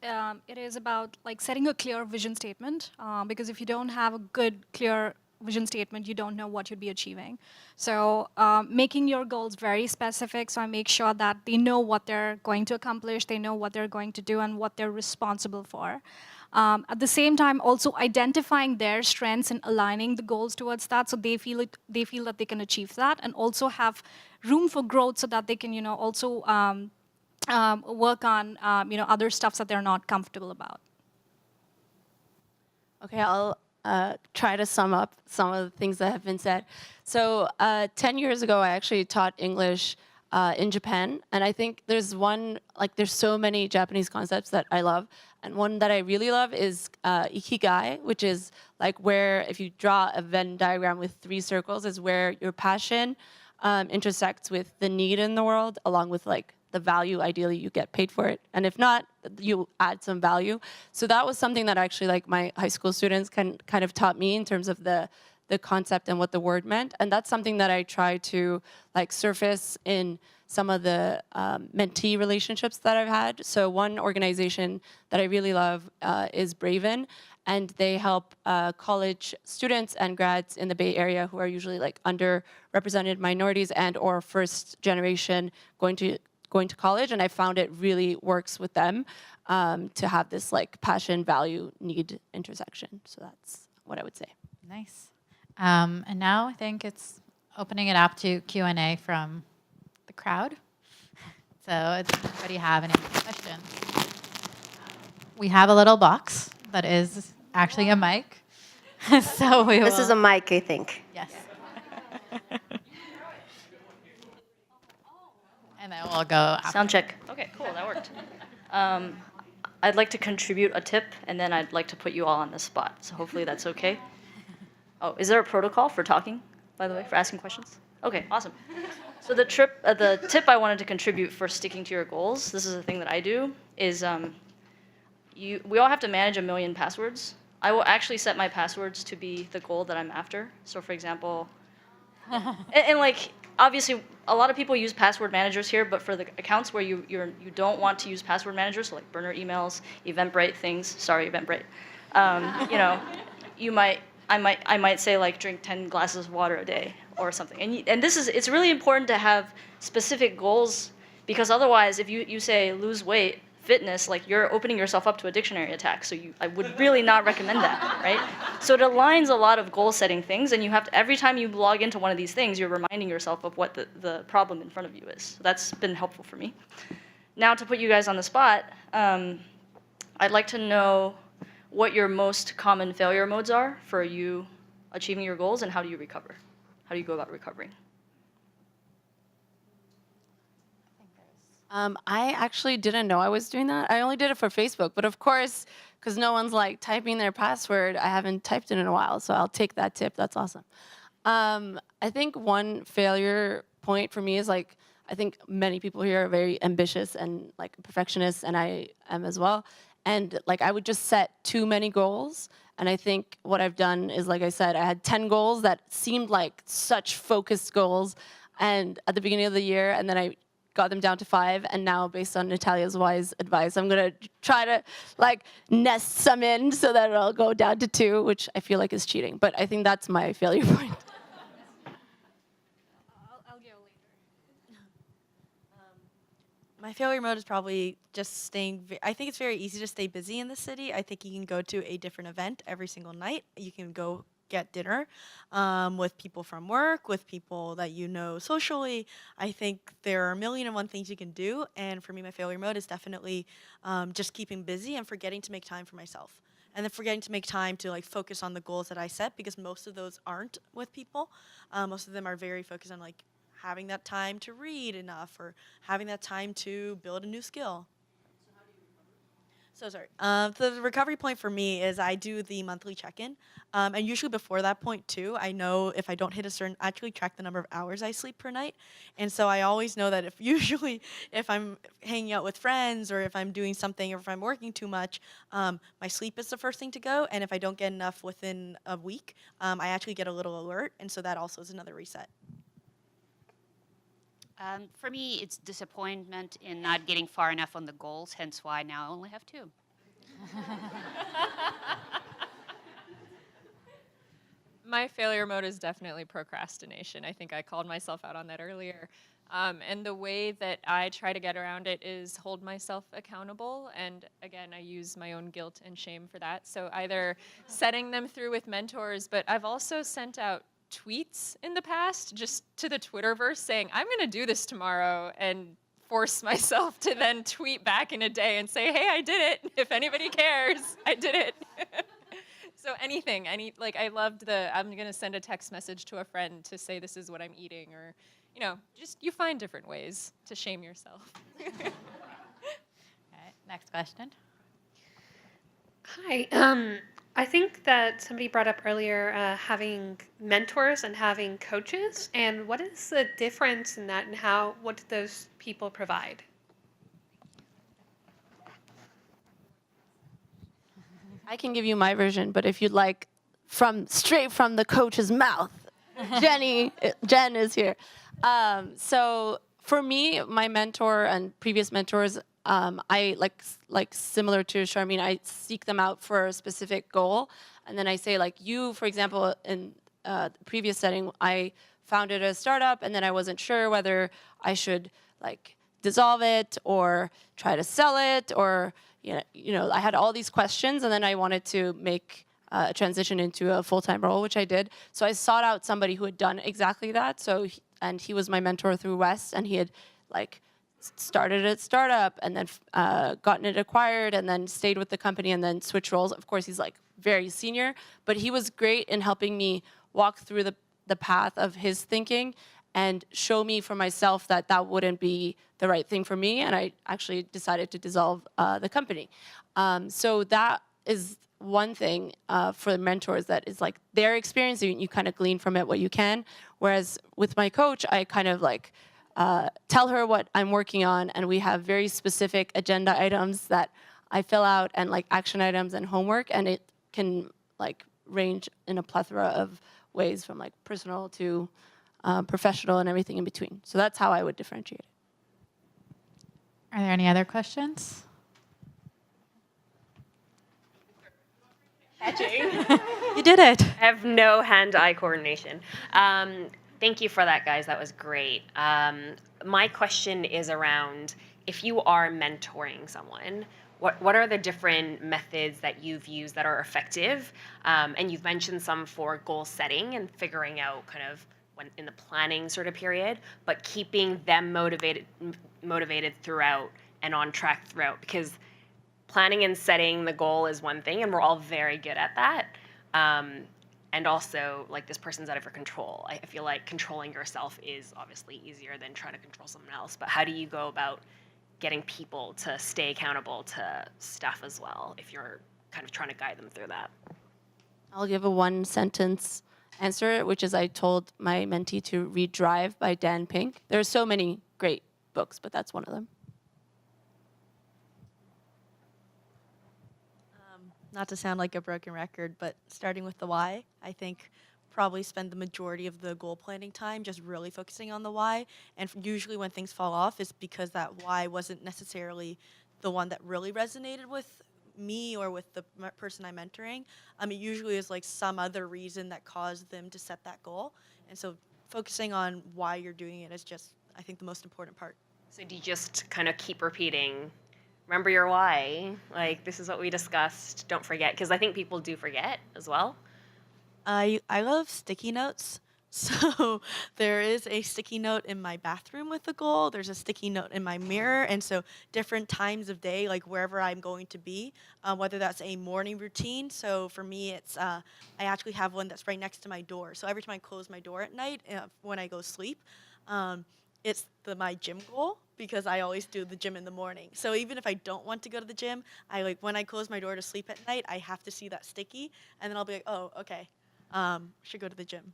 is about like setting a clear vision statement. Because if you don't have a good, clear vision statement, you don't know what you'd be achieving. So making your goals very specific. So I make sure that they know what they're going to accomplish, they know what they're going to do, and what they're responsible for. At the same time, also identifying their strengths and aligning the goals towards that, so they feel that they can achieve that, and also have room for growth, so that they can, you know, also work on you know, other stuff that they're not comfortable about. Okay, I'll try to sum up some of the things that have been said. So 10 years ago, I actually taught English in Japan, and I think there's there's so many Japanese concepts that I love, and one that I really love is ikigai, which is like where, if you draw a Venn diagram with 3 circles, is where your passion intersects with the need in the world, along with like the value. Ideally you get paid for it, and if not, you add some value. So that was something that actually like my high school students kind of taught me in terms of the concept and what the word meant, and that's something that I try to like surface in some of the mentee relationships that I've had. So one organization that I really love is Braven, and they help college students and grads in the Bay Area who are usually like underrepresented minorities and or first generation going to college, and I found it really works with them to have this like passion, value, need intersection. So that's what I would say. Nice. And now I think it's opening it up to Q&A from the crowd. So does anybody have any questions? We have a little box that is actually a mic. So we This is a mic, I think. Yes. And then we'll go after. Sound check. Okay, cool, that worked. I'd like to contribute a tip, and then I'd like to put you all on the spot. So hopefully that's okay. Oh, is there a protocol for talking, by the way, for asking questions? Okay, awesome. So the tip I wanted to contribute for sticking to your goals, this is a thing that I do, is we all have to manage 1 million passwords. I will actually set my passwords to be the goal that I'm after. So for example, and like, obviously, a lot of people use password managers here, but for the accounts where you don't want to use password managers, so like burner emails, Eventbrite things. Sorry, Eventbrite. You know, I might say like drink 10 glasses of water a day or something. And it's really important to have specific goals, because otherwise, if you say lose weight, fitness, like you're opening yourself up to a dictionary attack. So I would really not recommend that, right? So it aligns a lot of goal-setting things, and you have to, every time you log into one of these things, you're reminding yourself of what the problem in front of you is. So that's been helpful for me. Now to put you guys on the spot, I'd like to know what your most common failure modes are for you achieving your goals, and how do you recover? How do you go about recovering? I actually didn't know I was doing that. I only did it for Facebook, but of course, because no one's like typing their password, I haven't typed it in a while, so I'll take that tip. That's awesome. I think one failure point for me is like, I think many people here are very ambitious and like perfectionists, and I am as well. And like I would just set too many goals. And I think what I've done is, like I said, I had 10 goals that seemed like such focused goals, and at the beginning of the year, and then I got them down to 5, and now based on Natalia's wise advice, I'm gonna try to like nest some in so that it'll go down to 2, which I feel like is cheating, but I think that's my failure point. I'll go later. My failure mode is probably just staying. I think it's very easy to stay busy in the city. I think you can go to a different event every single night. You can go get dinner with people from work, with people that you know socially. I think there are a million and one things you can do. And for me, my failure mode is definitely just keeping busy and forgetting to make time for myself. And then forgetting to make time to like focus on the goals that I set, because most of those aren't with people. Most of them are very focused on like having that time to read enough or having that time to build a new skill. So sorry. The recovery point for me is I do the monthly check-in, and usually before that point too, I know if I don't hit a certain, I actually track the number of hours I sleep per night, and so I always know that if I'm hanging out with friends or if I'm doing something or if I'm working too much, my sleep is the first thing to go, and if I don't get enough within a week, I actually get a little alert, and so that also is another reset. For me, it's disappointment in not getting far enough on the goals, hence why now I only have 2. My failure mode is definitely procrastination. I think I called myself out on that earlier. And the way that I try to get around it is hold myself accountable. And again, I use my own guilt and shame for that. So either setting them through with mentors, but I've also sent out tweets in the past just to the Twitterverse saying, I'm going to do this tomorrow, and force myself to then tweet back in a day and say, hey, I did it. If anybody cares, I did it. So anything, I loved I'm going to send a text message to a friend to say this is what I'm eating, or, just you find different ways to shame yourself. All right, next question. Hi. I think that somebody brought up earlier having mentors and having coaches. And what is the difference in that, and what do those people provide? I can give you my version, but if you'd like, straight from the coach's mouth, Jen is here. So for me, my mentor and previous mentors, I like similar to Charmaine, I seek them out for a specific goal, and then I say, like, you, for example, in the previous setting, I founded a startup, and then I wasn't sure whether I should like dissolve it or try to sell it, or I had all these questions, and then I wanted to make a transition into a full-time role, which I did. So I sought out somebody who had done exactly that. So he was my mentor through West, and he had like started a startup and then gotten it acquired and then stayed with the company and then switched roles. Of course, he's like very senior, but he was great in helping me walk through the path of his thinking and show me for myself that that wouldn't be the right thing for me. And I actually decided to dissolve the company. So that is one thing for the mentors, that is like their experience, you kind of glean from it what you can. Whereas with my coach, I kind of like tell her what I'm working on, and we have very specific agenda items that I fill out, and like action items and homework, and it can like range in a plethora of ways, from like personal to professional and everything in between. So that's how I would differentiate it. Are there any other questions? You did it. I have no hand-eye coordination. Thank you for that, guys. That was great. My question is around, if you are mentoring someone, what are the different methods that you've used that are effective? And you've mentioned some for goal setting and figuring out kind of when in the planning sort of period, but keeping them motivated throughout and on track throughout, because planning and setting the goal is one thing, and we're all very good at that. And also, like, this person's out of your control. I feel like controlling yourself is obviously easier than trying to control someone else. But how do you go about getting people to stay accountable to stuff as well, if you're kind of trying to guide them through that? I'll give a one-sentence answer, which is I told my mentee to read Drive by Dan Pink. There are so many great books, but that's one of them. Not to sound like a broken record, but starting with the why, I think probably spend the majority of the goal planning time just really focusing on the why. And usually when things fall off, it's because that why wasn't necessarily the one that really resonated with me or with the person I'm mentoring. It usually is like some other reason that caused them to set that goal. And so focusing on why you're doing it is just, I think, the most important part. So do you just kind of keep repeating, remember your why, like, this is what we discussed, don't forget, because I think people do forget as well. I love sticky notes. So there is a sticky note in my bathroom with the goal. There's a sticky note in my mirror, and so different times of day, like wherever I'm going to be, whether that's a morning routine. So for me, it's I actually have one that's right next to my door. So every time I close my door at night when I go sleep, um, it's my gym goal because I always do the gym in the morning. So even if I don't want to go to the gym, I like when I close my door to sleep at night, I have to see that sticky, and then I'll be like, oh, okay, should go to the gym.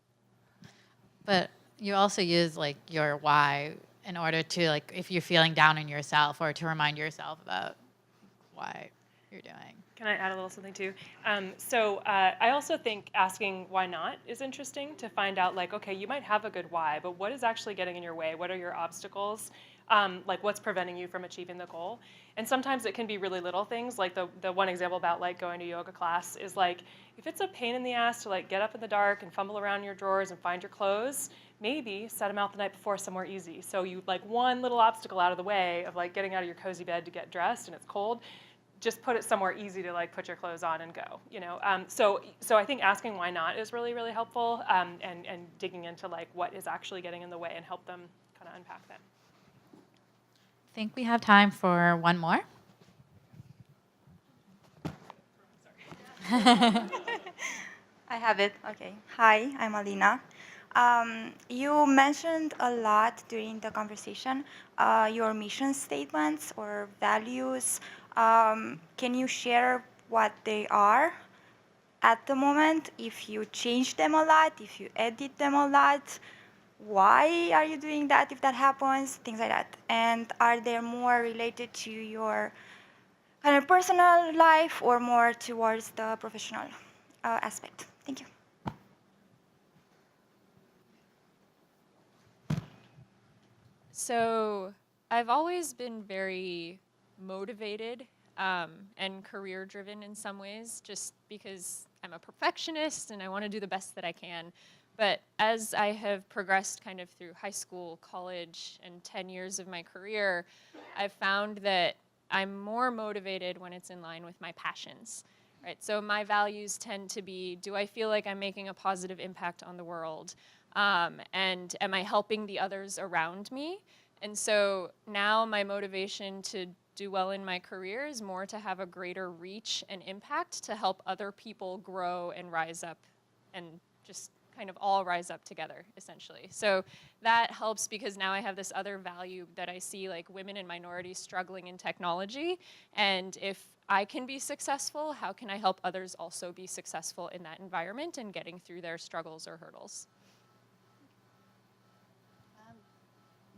But you also use like your why in order to like if you're feeling down on yourself or to remind yourself about why you're doing. Can I add a little something too? I also think asking why not is interesting to find out like, okay, you might have a good why, but what is actually getting in your way? What are your obstacles? Like what's preventing you from achieving the goal? And sometimes it can be really little things. Like the one example about like going to yoga class is like, if it's a pain in the ass to like get up in the dark and fumble around your drawers and find your clothes, maybe set them out the night before somewhere easy. So you like one little obstacle out of the way of like getting out of your cozy bed to get dressed and it's cold. Just put it somewhere easy to like put your clothes on and go, you know. So I think asking why not is really, really helpful, and digging into like what is actually getting in the way and help them kind of unpack that. I think we have time for one more. I have it. Okay. Hi, I'm Alina. You mentioned a lot during the conversation your mission statements or values. Can you share what they are at the moment? If you change them a lot, if you edit them a lot, why are you doing that if that happens? Things like that. And are they more related to your kind of personal life or more towards the professional aspect? Thank you. So I've always been very motivated and career driven in some ways, just because I'm a perfectionist and I want to do the best that I can. But as I have progressed kind of through high school, college, and 10 years of my career, I've found that I'm more motivated when it's in line with my passions. Right? So my values tend to be, do I feel like I'm making a positive impact on the world? And am I helping the others around me? And so now my motivation to do well in my career is more to have a greater reach and impact to help other people grow and rise up and just kind of all rise up together, essentially. So that helps because now I have this other value that I see like women and minorities struggling in technology. And if I can be successful, how can I help others also be successful in that environment and getting through their struggles or hurdles?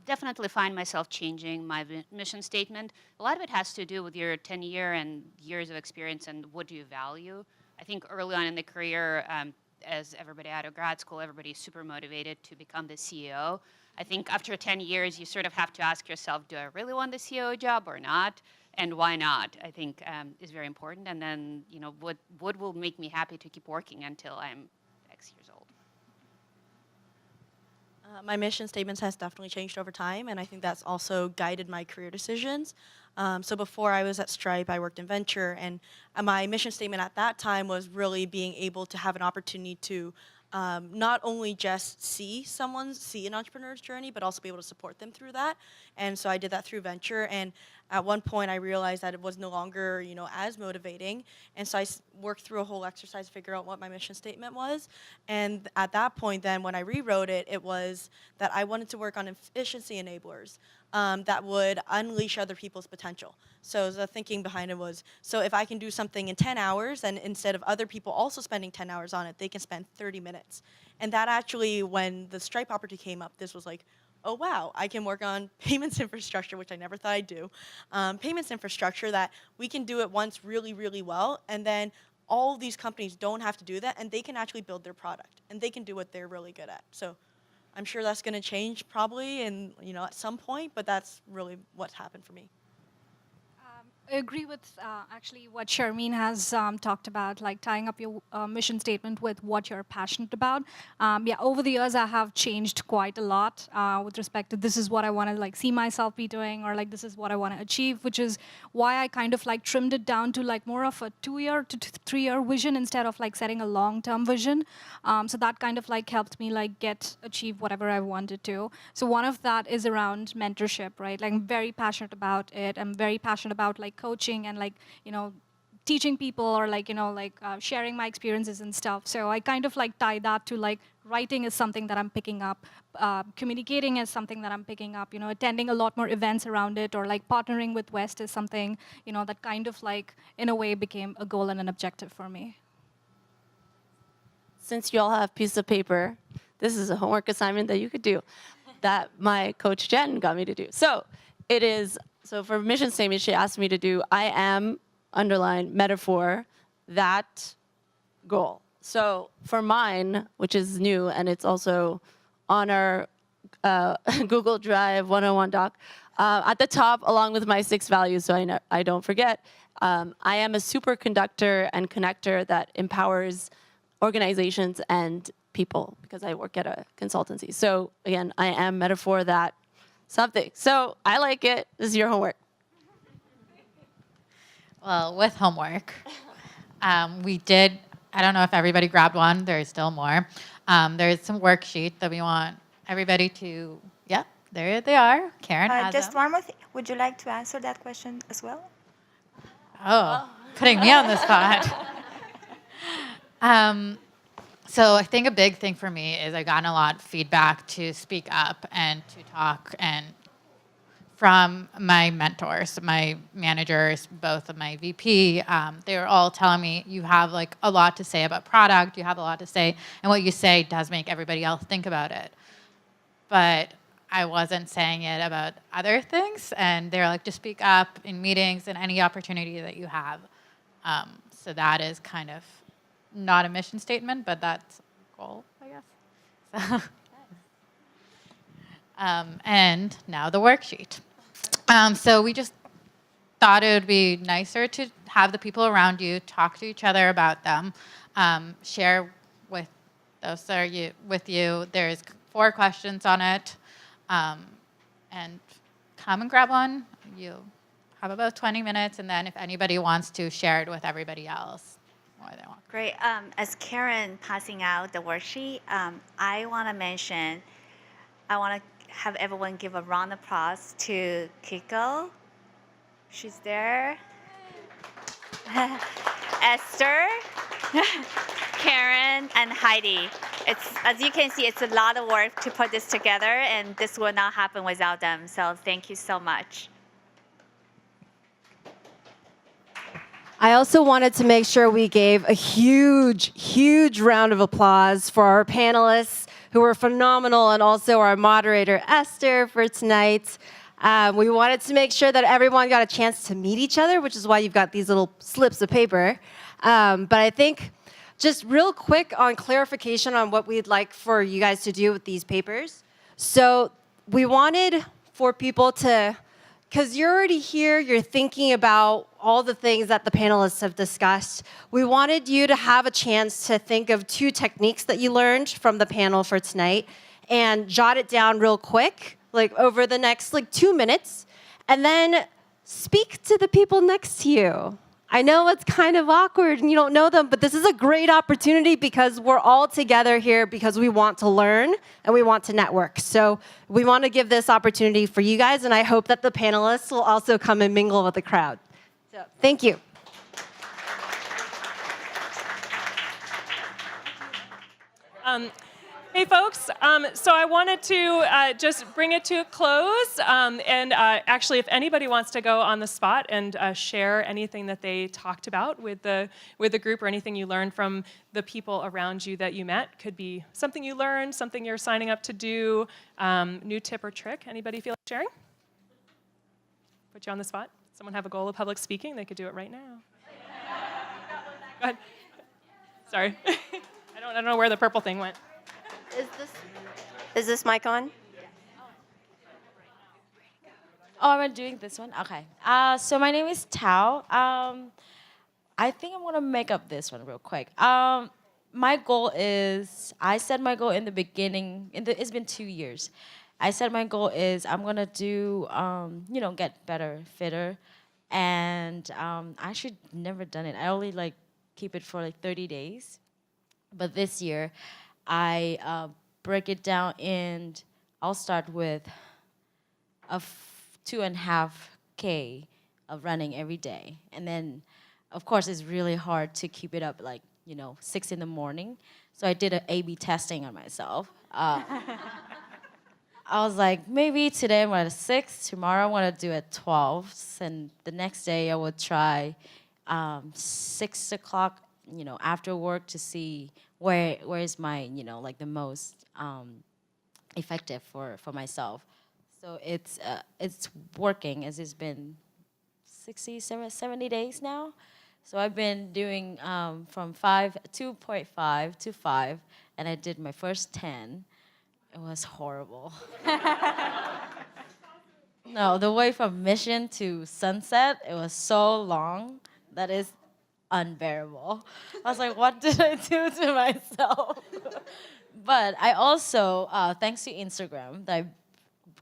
Definitely find myself changing my mission statement. A lot of it has to do with your tenure and years of experience and what do you value. I think early on in the career, as everybody out of grad school, everybody's super motivated to become the CEO. I think after 10 years, you sort of have to ask yourself, do I really want the CEO job or not? And why not, I think is very important. And then, you know, what will make me happy to keep working until I'm X years old? My mission statements has definitely changed over time, and I think that's also guided my career decisions. So before I was at Stripe, I worked in venture, and my mission statement at that time was really being able to have an opportunity to not only just see an entrepreneur's journey, but also be able to support them through that. And so I did that through venture. And at one point, I realized that it was no longer, you know, as motivating. And so I worked through a whole exercise to figure out what my mission statement was. And at that point, then when I rewrote it, it was that I wanted to work on efficiency enablers that would unleash other people's potential. So the thinking behind it was, so if I can do something in 10 hours, and instead of other people also spending 10 hours on it, they can spend 30 minutes. And that actually, when the Stripe opportunity came up, this was like, oh wow, I can work on payments infrastructure, which I never thought I'd do. Payments infrastructure that we can do it once really, really well, and then all these companies don't have to do that, and they can actually build their product, and they can do what they're really good at. So I'm sure that's going to change probably, and you know, at some point, but that's really what's happened for me. agree with actually what Sharmeen has talked about, like tying up your mission statement with what you're passionate about. Yeah, over the years, I have changed quite a lot with respect to this is what I want to like see myself be doing, or like this is what I want to achieve, which is why I kind of like trimmed it down to like more of a 2-year to 3-year vision instead of like setting a long-term vision. So that kind of like helped me like achieve whatever I wanted to. So one of that is around mentorship, right? Like I'm very passionate about it. I'm very passionate about like coaching and like, teaching people or like, sharing my experiences and stuff. So I kind of like tie that to like writing is something that I'm picking up, communicating is something that I'm picking up, attending a lot more events around it, or like partnering with West is something, that kind of like in a way became a goal and an objective for me. Since you all have pieces of paper, this is a homework assignment that you could do that my coach Jen got me to do. So it is, so for mission statement, she asked me to do, I am, underline, metaphor, that goal. So for mine, which is new, and it's also on our Google Drive 101 doc, at the top, along with my 6 values, so I don't forget, I am a superconductor and connector that empowers organizations and people, because I work at a consultancy. So again, I am, metaphor, that something. So I like it. This is your homework. Well, with homework, we did, I don't know if everybody grabbed one. There's still more. There's some worksheet that we want everybody to, yeah, there they are. Karen has Just them. one more thing. Would you like to answer that question as well? Oh, putting me on the spot. So I think a big thing for me is I've gotten a lot of feedback to speak up and to talk, and from my mentors, my managers, both of my VP, they were all telling me, you have like a lot to say about product, you have a lot to say, and what you say does make everybody else think about it. But I wasn't saying it about other things, and they're like, just speak up in meetings and any opportunity that you have. So that is kind of not a mission statement, but that's a goal, I guess. So, and now the worksheet. So we just thought it would be nicer to have the people around you talk to each other about them, share with those that are with you. There's 4 questions on it, and come and grab one. You have about 20 minutes, and then if anybody wants to share it with everybody else, more than one. Great. As Karen passing out the worksheet, I want to mention, I want to have everyone give a round of applause to Kiko. She's there. Esther, Karen, and Heidi. It's, as you can see, it's a lot of work to put this together, and this will not happen without them. So thank you so much. I also wanted to make sure we gave a huge round of applause for our panelists who were phenomenal, and also our moderator, Esther, for tonight. We wanted to make sure that everyone got a chance to meet each other, which is why you've got these little slips of paper. But I think just real quick on clarification on what we'd like for you guys to do with these papers. So we wanted for people to, because you're already here, you're thinking about all the things that the panelists have discussed. We wanted you to have a chance to think of 2 techniques that you learned from the panel for tonight and jot it down real quick, like over the next 2 minutes, and then speak to the people next to you. I know it's kind of awkward and you don't know them, but this is a great opportunity because we're all together here because we want to learn and we want to network. So we want to give this opportunity for you guys, and I hope that the panelists will also come and mingle with the crowd. So thank you. Hey, folks. So I wanted to just bring it to a close. Actually, if anybody wants to go on the spot and share anything that they talked about with the group, or anything you learned from the people around you that you met, could be something you learned, something you're signing up to do, new tip or trick. Anybody feel like sharing? Put you on the spot. Someone have a goal of public speaking? They could do it right now. Go ahead. Sorry. I don't know where the purple thing went. Is this mic on? Oh, am I doing this one? Okay. So my name is Tao. I think I'm gonna make up this one real quick. My goal is, I set my goal in the beginning. It's been 2 years. I said my goal is I'm gonna do, get better, fitter, and I actually never done it. I only like keep it for like 30 days, but this year I break it down and I'll start with a 2.5K of running every day, and then of course it's really hard to keep it up like 6 in the morning. So I did an A/B testing on myself. I was like, maybe today I'm at 6, tomorrow I'm gonna do it 12, and the next day I would try 6 o'clock, after work to see where is my, like the most effective for myself. So it's working, as it's been 70 days now. So I've been doing from 2.5 to 5, and I did my first 10. It was horrible. No, the way from Mission to Sunset, it was so long that is unbearable. I was like, what did I do to myself? But I also, thanks to Instagram, that I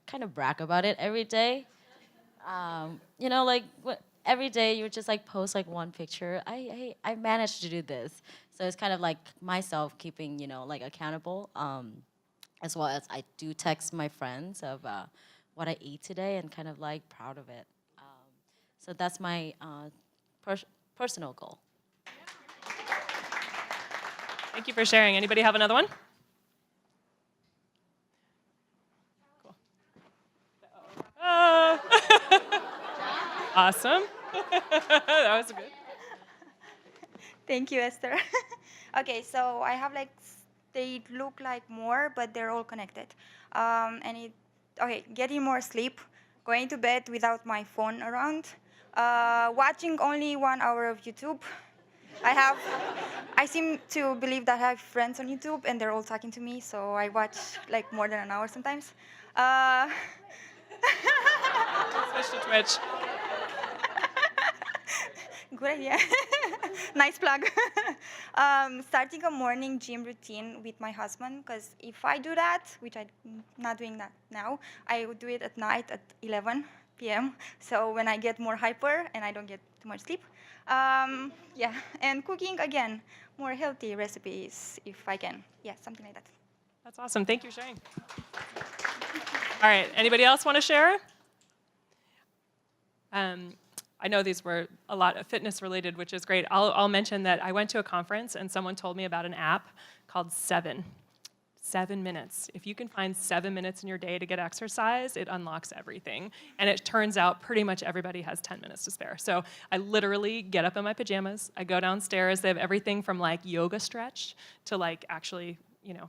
kind of brag about it every day. Every day you would just like post like one picture. I managed to do this. So it's kind of like myself keeping, like accountable. As well as I do text my friends of what I ate today and kind of like proud of it. So that's my personal goal. Thank you for sharing. Anybody have another one? Cool. Awesome. That was good. Thank you, Esther. Okay, so I have like, they look like more, but they're all connected. Getting more sleep, going to bed without my phone around, watching only 1 hour of YouTube. I seem to believe that I have friends on YouTube and they're all talking to me, so I watch like more than an hour sometimes. Switch to Twitch. Good idea. Nice plug. Starting a morning gym routine with my husband, because if I do that, which I'm not doing that now, I would do it at night at 11 p.m. So when I get more hyper and I don't get too much sleep. And cooking, again, more healthy recipes if I can. Yeah, something like that. That's awesome. Thank you for sharing. All right. Anybody else want to share? I know these were a lot of fitness related, which is great. I'll mention that I went to a conference and someone told me about an app called 7. 7 minutes. If you can find 7 minutes in your day to get exercise, it unlocks everything. And it turns out pretty much everybody has 10 minutes to spare. So I literally get up in my pajamas, I go downstairs, they have everything from like yoga stretch to like actually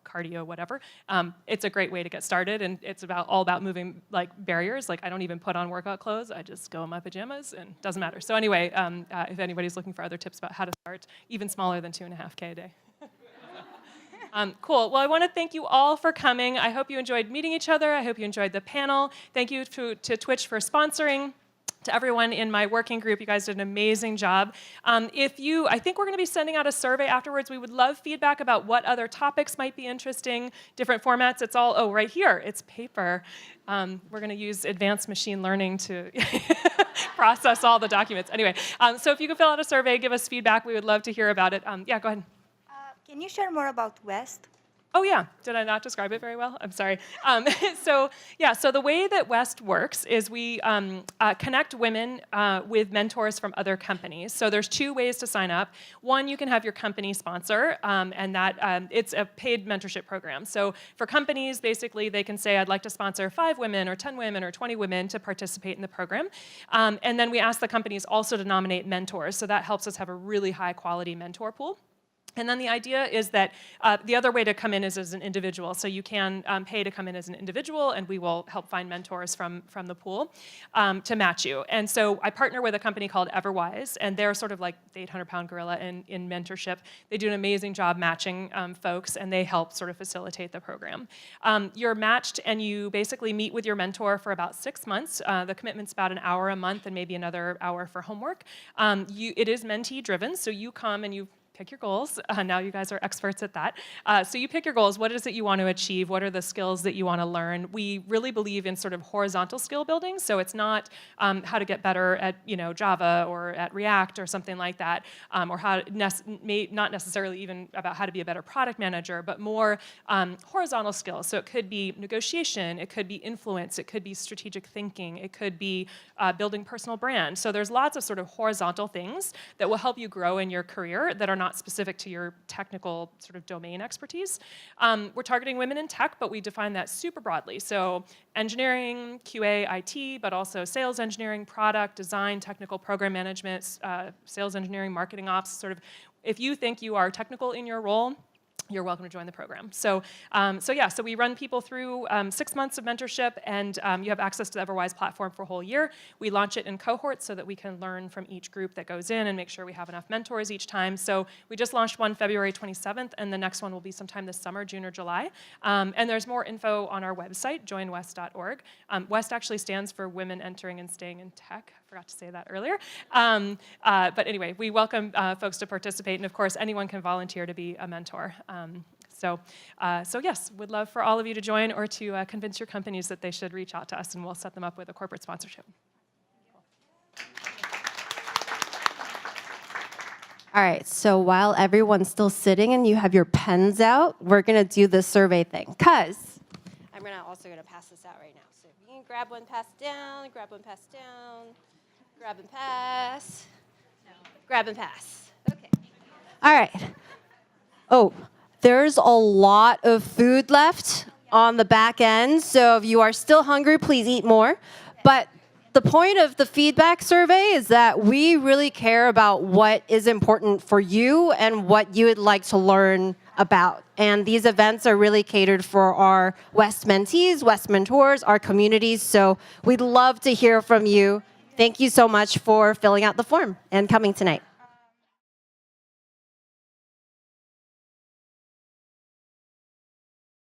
cardio, whatever. It's a great way to get started, and it's all about moving like barriers. Like I don't even put on workout clothes. I just go in my pajamas, and it doesn't matter. So anyway, if anybody's looking for other tips about how to start, even smaller than 2.5K a day. Cool. Well, I want to thank you all for coming. I hope you enjoyed meeting each other. I hope you enjoyed the panel. Thank you to Twitch for sponsoring. To everyone in my working group, you guys did an amazing job. I think we're going to be sending out a survey afterwards. We would love feedback about what other topics might be interesting, different formats. It's all, right here, it's paper. We're going to use advanced machine learning to process all the documents. Anyway, so if you could fill out a survey, give us feedback. We would love to hear about it. Yeah, go ahead. Can you share more about West? Oh yeah, did I not describe it very well? I'm sorry. So the way that West works is we connect women with mentors from other companies. So there's 2 ways to sign up. One, you can have your company sponsor, and that it's a paid mentorship program. So for companies, basically they can say, I'd like to sponsor 5 women or 10 women or 20 women to participate in the program. And then we ask the companies also to nominate mentors. So that helps us have a really high quality mentor pool. And then the idea is that the other way to come in is as an individual. So you can pay to come in as an individual, and we will help find mentors from the pool to match you. And so I partner with a company called Everwise, and they're sort of like the 800-pound gorilla in mentorship. They do an amazing job matching folks, and they help sort of facilitate the program. You're matched, and you basically meet with your mentor for about 6 months. The commitment's about an hour a month and maybe another hour for homework. It is mentee-driven, so you come and you pick your goals. Now you guys are experts at that. So you pick your goals. What is it you want to achieve? What are the skills that you want to learn? We really believe in sort of horizontal skill building. So it's not how to get better at Java or at React or something like that, or not necessarily even about how to be a better product manager, but more horizontal skills. So it could be negotiation, it could be influence, it could be strategic thinking, it could be building personal brand. So there's lots of sort of horizontal things that will help you grow in your career that are not specific to your technical sort of domain expertise. We're targeting women in tech, but we define that super broadly. So engineering, QA, IT, but also sales engineering, product, design, technical program management, sales engineering, marketing ops, sort of, if you think you are technical in your role, you're welcome to join the program. So we run people through 6 months of mentorship, and you have access to the Everwise platform for a whole year. We launch it in cohorts so that we can learn from each group that goes in and make sure we have enough mentors each time. So we just launched one February 27th, and the next one will be sometime this summer, June or July. And there's more info on our website, joinwest.org. WEST actually stands for Women Entering and Staying in Tech. I forgot to say that earlier. But anyway, we welcome folks to participate, and of course, anyone can volunteer to be a mentor. So yes, would love for all of you to join or to convince your companies that they should reach out to us, and we'll set them up with a corporate sponsorship. All right, so while everyone's still sitting and you have your pens out, we're gonna do the survey thing, because I'm also gonna pass this out right now. So if you can grab one, pass down, grab one, pass down, grab and pass, grab and pass. Okay. All right. Oh, there's a lot of food left on the back end, so if you are still hungry, please eat more. But the point of the feedback survey is that we really care about what is important for you and what you would like to learn about. And these events are really catered for our WEST mentees, WEST mentors, our communities, so we'd love to hear from you. Thank you so much for filling out the form and coming tonight.